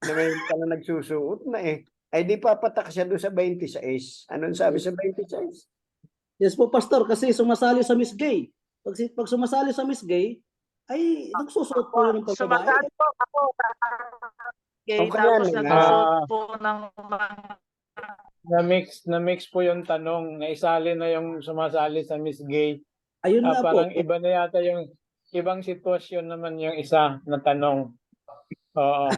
Na may pala nagsusuot na eh. Ay di papatak siya doon sa 26. Anong sabi sa 26? Yes po, Pastor, kasi sumasali sa Miss Gay. Pag sumasali sa Miss Gay, ay nagsusuot po yun ng pambabae. Sumasali po ako O kaya tapos na nga. nagsusuot po ng mga Na-mix po yung tanong. Naisali na yung sumasali sa Miss Gay. Ayun nga Parang po. iba na yata yung ibang sitwasyon naman yung isa na tanong. Oo.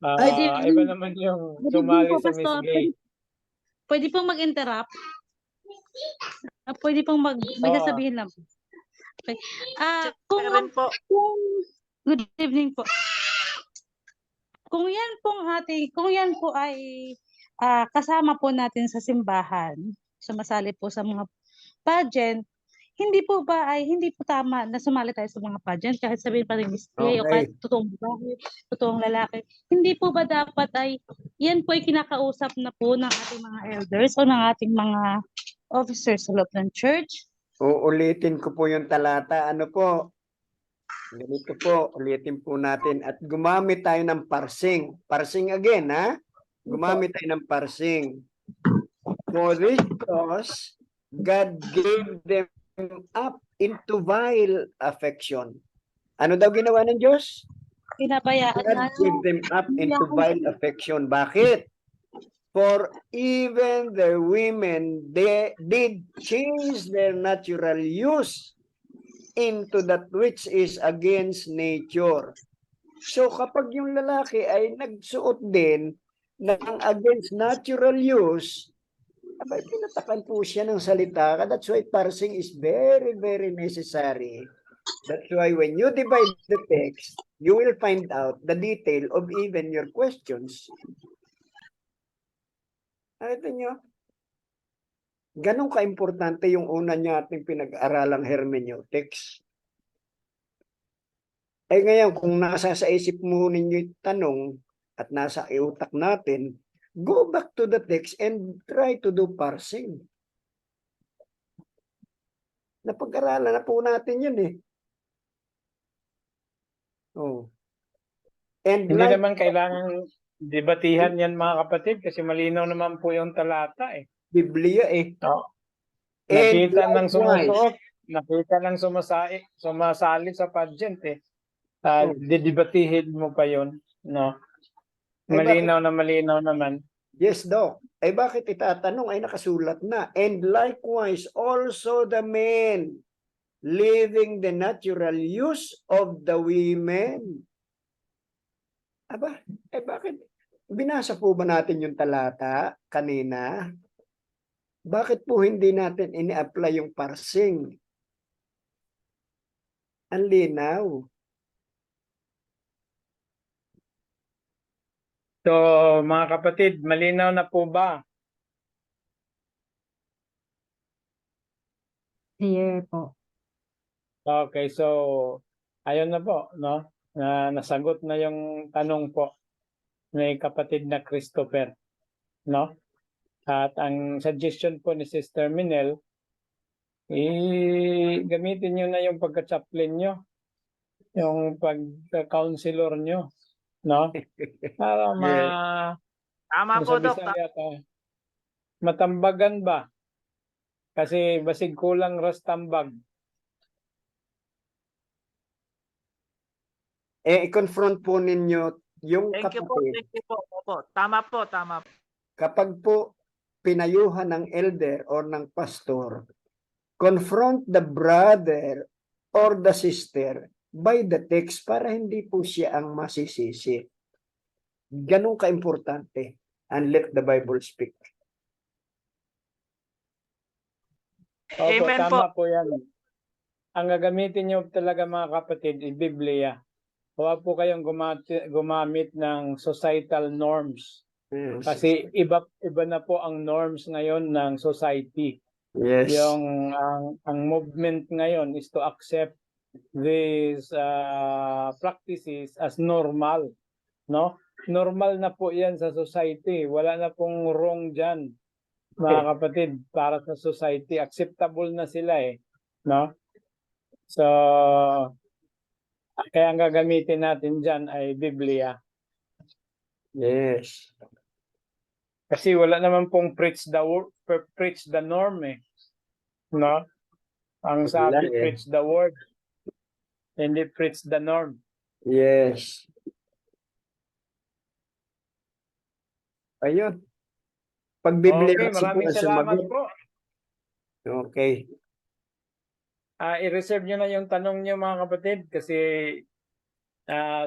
Iba naman yung sumali sa Miss Gay. Pwede pong mag-interrupt? Pwede pong may sasabihin lang. Okay. Good evening po. Kung yan po ay kasama po natin sa simbahan, sumasali po sa mga pageant, hindi po tama na sumali tayo sa mga pageant kahit sabihin pa rin display o kahit totoong babae, totoong lalaki. Hindi po ba dapat yan po ay kinakausap na po ng ating mga elders o ng ating mga officers sa loob ng church? Uulitin ko po yung talata. Ganito po, ulitin po natin at gumamit tayo ng parsing. Parsing again, ha? Gumamit tayo ng parsing. For this cause, God gave them up into vile affection. Ano daw ginawa ng Diyos? Pinabayaan God gave them up into vile affection. Bakit? For even the women, they did change their natural use into that which is against nature. So kapag yung lalaki ay nagsuot din ng against natural use, abay pinatakan po siya ng salita. That's why parsing is very, very necessary. That's why when you divide the text, you will find out the detail of even your questions. Ito nyo, ganun ka-importante yung una niya ating pinag-aralang hermeneutics. Eh ngayon, kung nasa sa isip mo ninyo yung tanong at nasa iutak natin, go back to the text and try to do parsing. Napag-aralan na po natin yun eh. Oh. And Hindi like naman kailangan debatihan yan mga kapatid kasi malinaw naman po yung talata eh. Biblia eh. No? And Nakita ng likewise, sumusuot, nakita ng sumasali sa pageant eh. Oh. Didebatihin mo pa yun, no? Ay, Malinaw naman. yes, Doc. Ay bakit itatanong ay nakasulat na? And likewise also the men leaving the natural use of the women. Aba, eh bakit? Binasa po ba natin yung talata kanina? Bakit po hindi natin ini-apply yung parsing? Ang linaw. So, mga kapatid, malinaw na po ba? Clear po. Okay, so ayun na po, no? Nasagot na yung tanong po ng kapatid na Christopher, no? At ang suggestion po ni Sister Minel, gamitin nyo na yung pagka-chaplain nyo, yung pagka-counselor nyo, no? Para Tama po, Dok. matambagan ba? Kasi basig kulang ras tambag. I-confront po ninyo yung Thank you po. kapatid. Thank you po. Opo. Tama po. Kapag po pinayuhan ng elder or ng pastor, confront the brother or the sister by the text para hindi po siya ang masisisi. Ganun ka-importante. And let the Bible speak. Opo, Amen tama po yan. Ang gagamitin nyo talaga mga kapatid, i-Biblia. Huwag po kayong gumamit ng societal norms. Yes. Kasi iba na po ang norms ngayon ng society. Yes. Ang movement ngayon is to accept these practices as normal, no? Normal na po 'yan sa society. Wala na pong wrong diyan, mga kapatid, para sa society. Acceptable na sila eh, no? So kaya ang gagamitin natin diyan ay Biblia. Yes. Kasi wala naman pong preach the norm eh. No? Ang sabi, preach the word. Hindi preach the norm. Yes. Ayun. Pag Biblia Okay, maraming salamat po. Okay. I-reserve nyo na yung tanong nyo mga kapatid kasi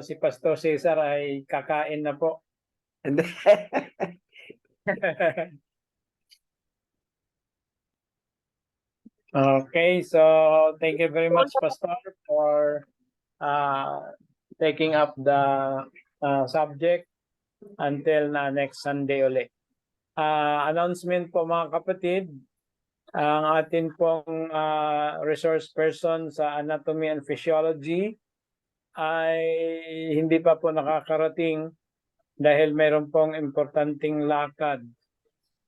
si Pastor Cesar ay kakain na po. Okay, so thank you very much, Pastor, for taking up the subject until next Sunday ulit. Announcement po mga kapatid, ang atin pong resource person sa Anatomy and Physiology ay hindi pa po nakakarating dahil mayroon pong importanteng lakad.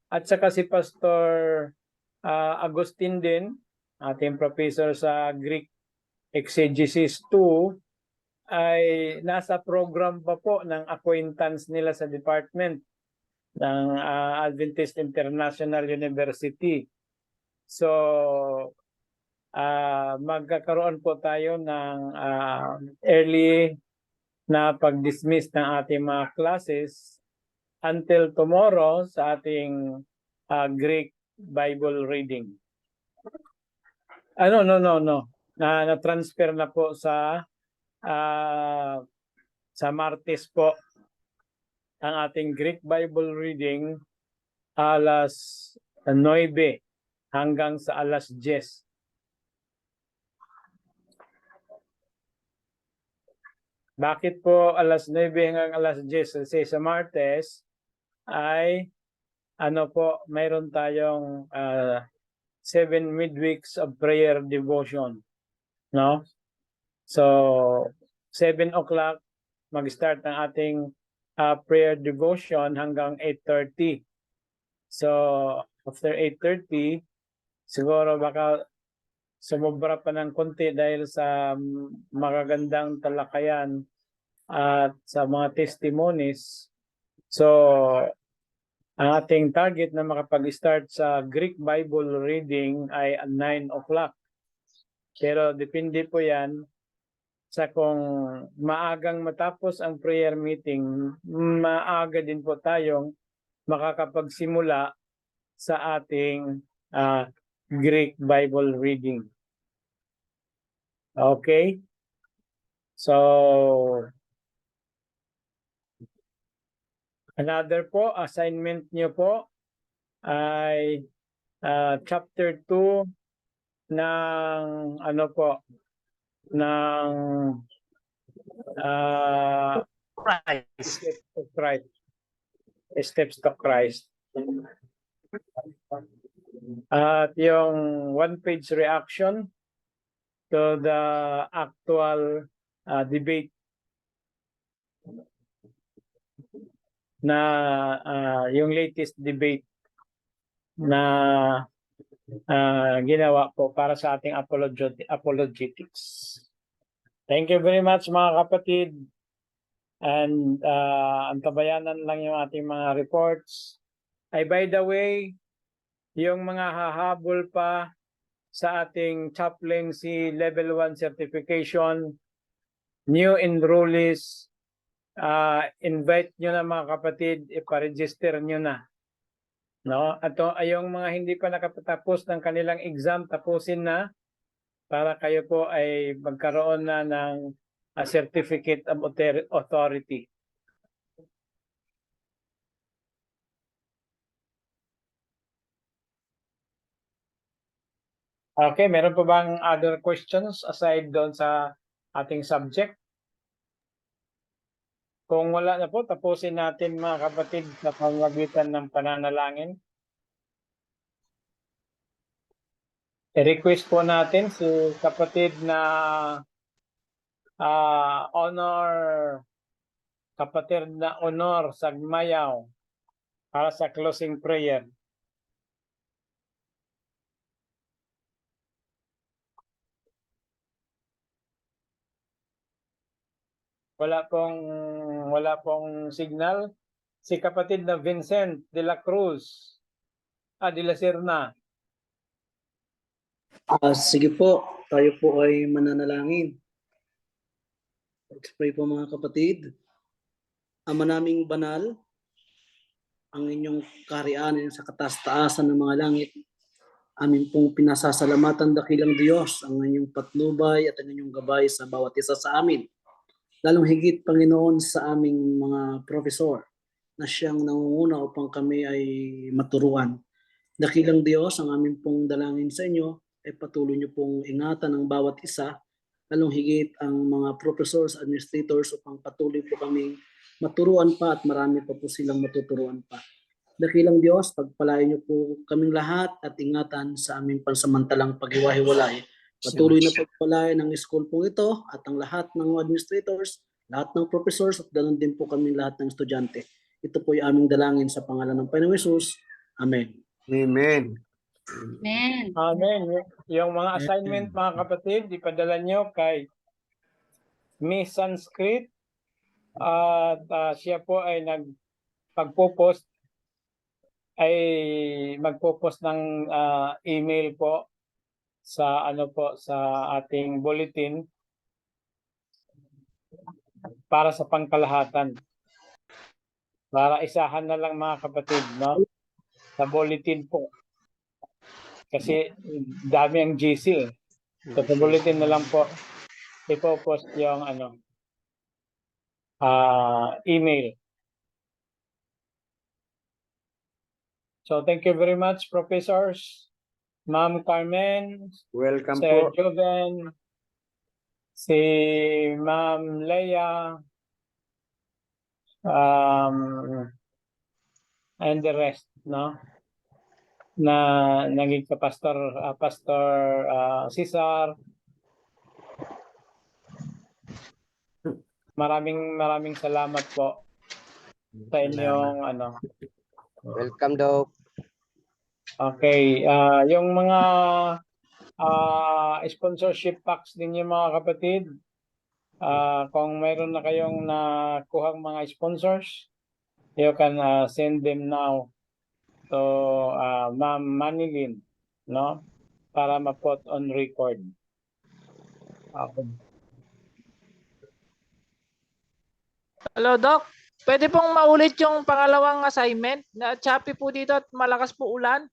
At saka si Pastor Agustin din, ating professor sa Greek Exegesis 2, ay nasa program pa po ng acquaintance nila sa department ng Adventist International University. So, magkakaroon po tayo ng early na pag-dismiss ng ating mga classes until tomorrow sa ating Greek Bible reading. No. Na-transfer na po sa Martes po ang ating Greek Bible reading alas 9 hanggang sa alas 10. Bakit po alas 9 hanggang alas 10? Kasi sa Martes ay mayroon tayong 7 midweeks of prayer devotion, no? So 7 o'clock mag-start ang ating prayer devotion hanggang 8:30. So after 8:30 siguro baka sumobra pa ng konti dahil sa magagandang talakayan at sa mga testimonies. So, ang ating target na makapag-start sa Greek Bible reading ay at 9 o'clock. Pero depende po yan sa kung maagang matapos ang prayer meeting, maaga din po tayong makakapagsimula sa ating Greek Bible reading. Okay? So, another po, assignment nyo po ay chapter 2 ng ano po, ng Steps to Christ. Steps to Christ. At yung one-page reaction to the actual debate na yung latest debate na ginawa po para sa ating apologetics. Thank you very much mga kapatid. And antabayanan lang yung ating mga reports. Ay by the way, yung mga hahabol pa sa ating chaplaincy level 1 certification, new enrollees, invite nyo na mga kapatid, iparegister nyo na. No? At yung mga hindi pa nakapatapos ng kanilang exam, tapusin na para kayo po ay magkaroon na ng certificate of authority. Okay, meron pa bang other questions aside doon sa ating subject? Kung wala na po, tapusin natin mga kapatid sa pamamagitan ng pananalangin. I-request po natin si kapatid na kapatid na Honor Sagmayaw para sa closing prayer. Wala pong signal. Si kapatid na Vincent de la Cruz, de la Serna. Sige po, tayo po ay mananalangin. Let's pray po mga kapatid. Ama naming banal, ang inyong kaharian sa kataas-taasan ng mga langit, amin pong pinasasalamatan dakilang Diyos ang inyong patnubay at ang inyong gabay sa bawat isa sa amin. Lalong higit, Panginoon, sa aming mga profesor na siyang nangunguna upang kami ay maturuan. Dakilang Diyos, ang aming pong dalangin sa inyo ay patuloy niyo pong ingatan ang bawat isa, lalong higit ang mga professors, administrators upang patuloy po kaming maturuan pa at marami pa po silang matuturuan pa. Dakilang Diyos, pagpalain niyo po kaming lahat at ingatan sa aming pansamantalang paghiwa-hiwalay. Patuloy na pagpalain ng school po ito at ang lahat ng administrators, lahat ng professors at ganoon din po kaming lahat ng estudyante. Ito po yung aming dalangin sa pangalan ng Panginoong Hesus. Amen. Amen. Amen. Amen. Yung mga assignment mga kapatid, ipadala nyo kay Miss Sanskrit at siya po ay magpo-post ng email po sa sa ating bulletin para sa pangkalahatan. Para isahan na lang mga kapatid, no? Sa bulletin po. Kasi dami ang GC. So sa bulletin na lang po ipo-post yung email. So thank you very much, professors. Ma'am Carmen, Welcome Sir po. Joven, si Ma'am Leia, and the rest, no? Na naging Pastor Cesar. Maraming salamat po sa inyong Welcome daw. Okay, yung mga sponsorship packs din yung mga kapatid. Kung mayroon na kayong nakuhang mga sponsors, you can send them now to Ma'am Manilin, no? Para ma-put on record. Okay. Hello, Doc. Pwede pong maulit yung pangalawang assignment? Na choppy po dito at malakas po ulan.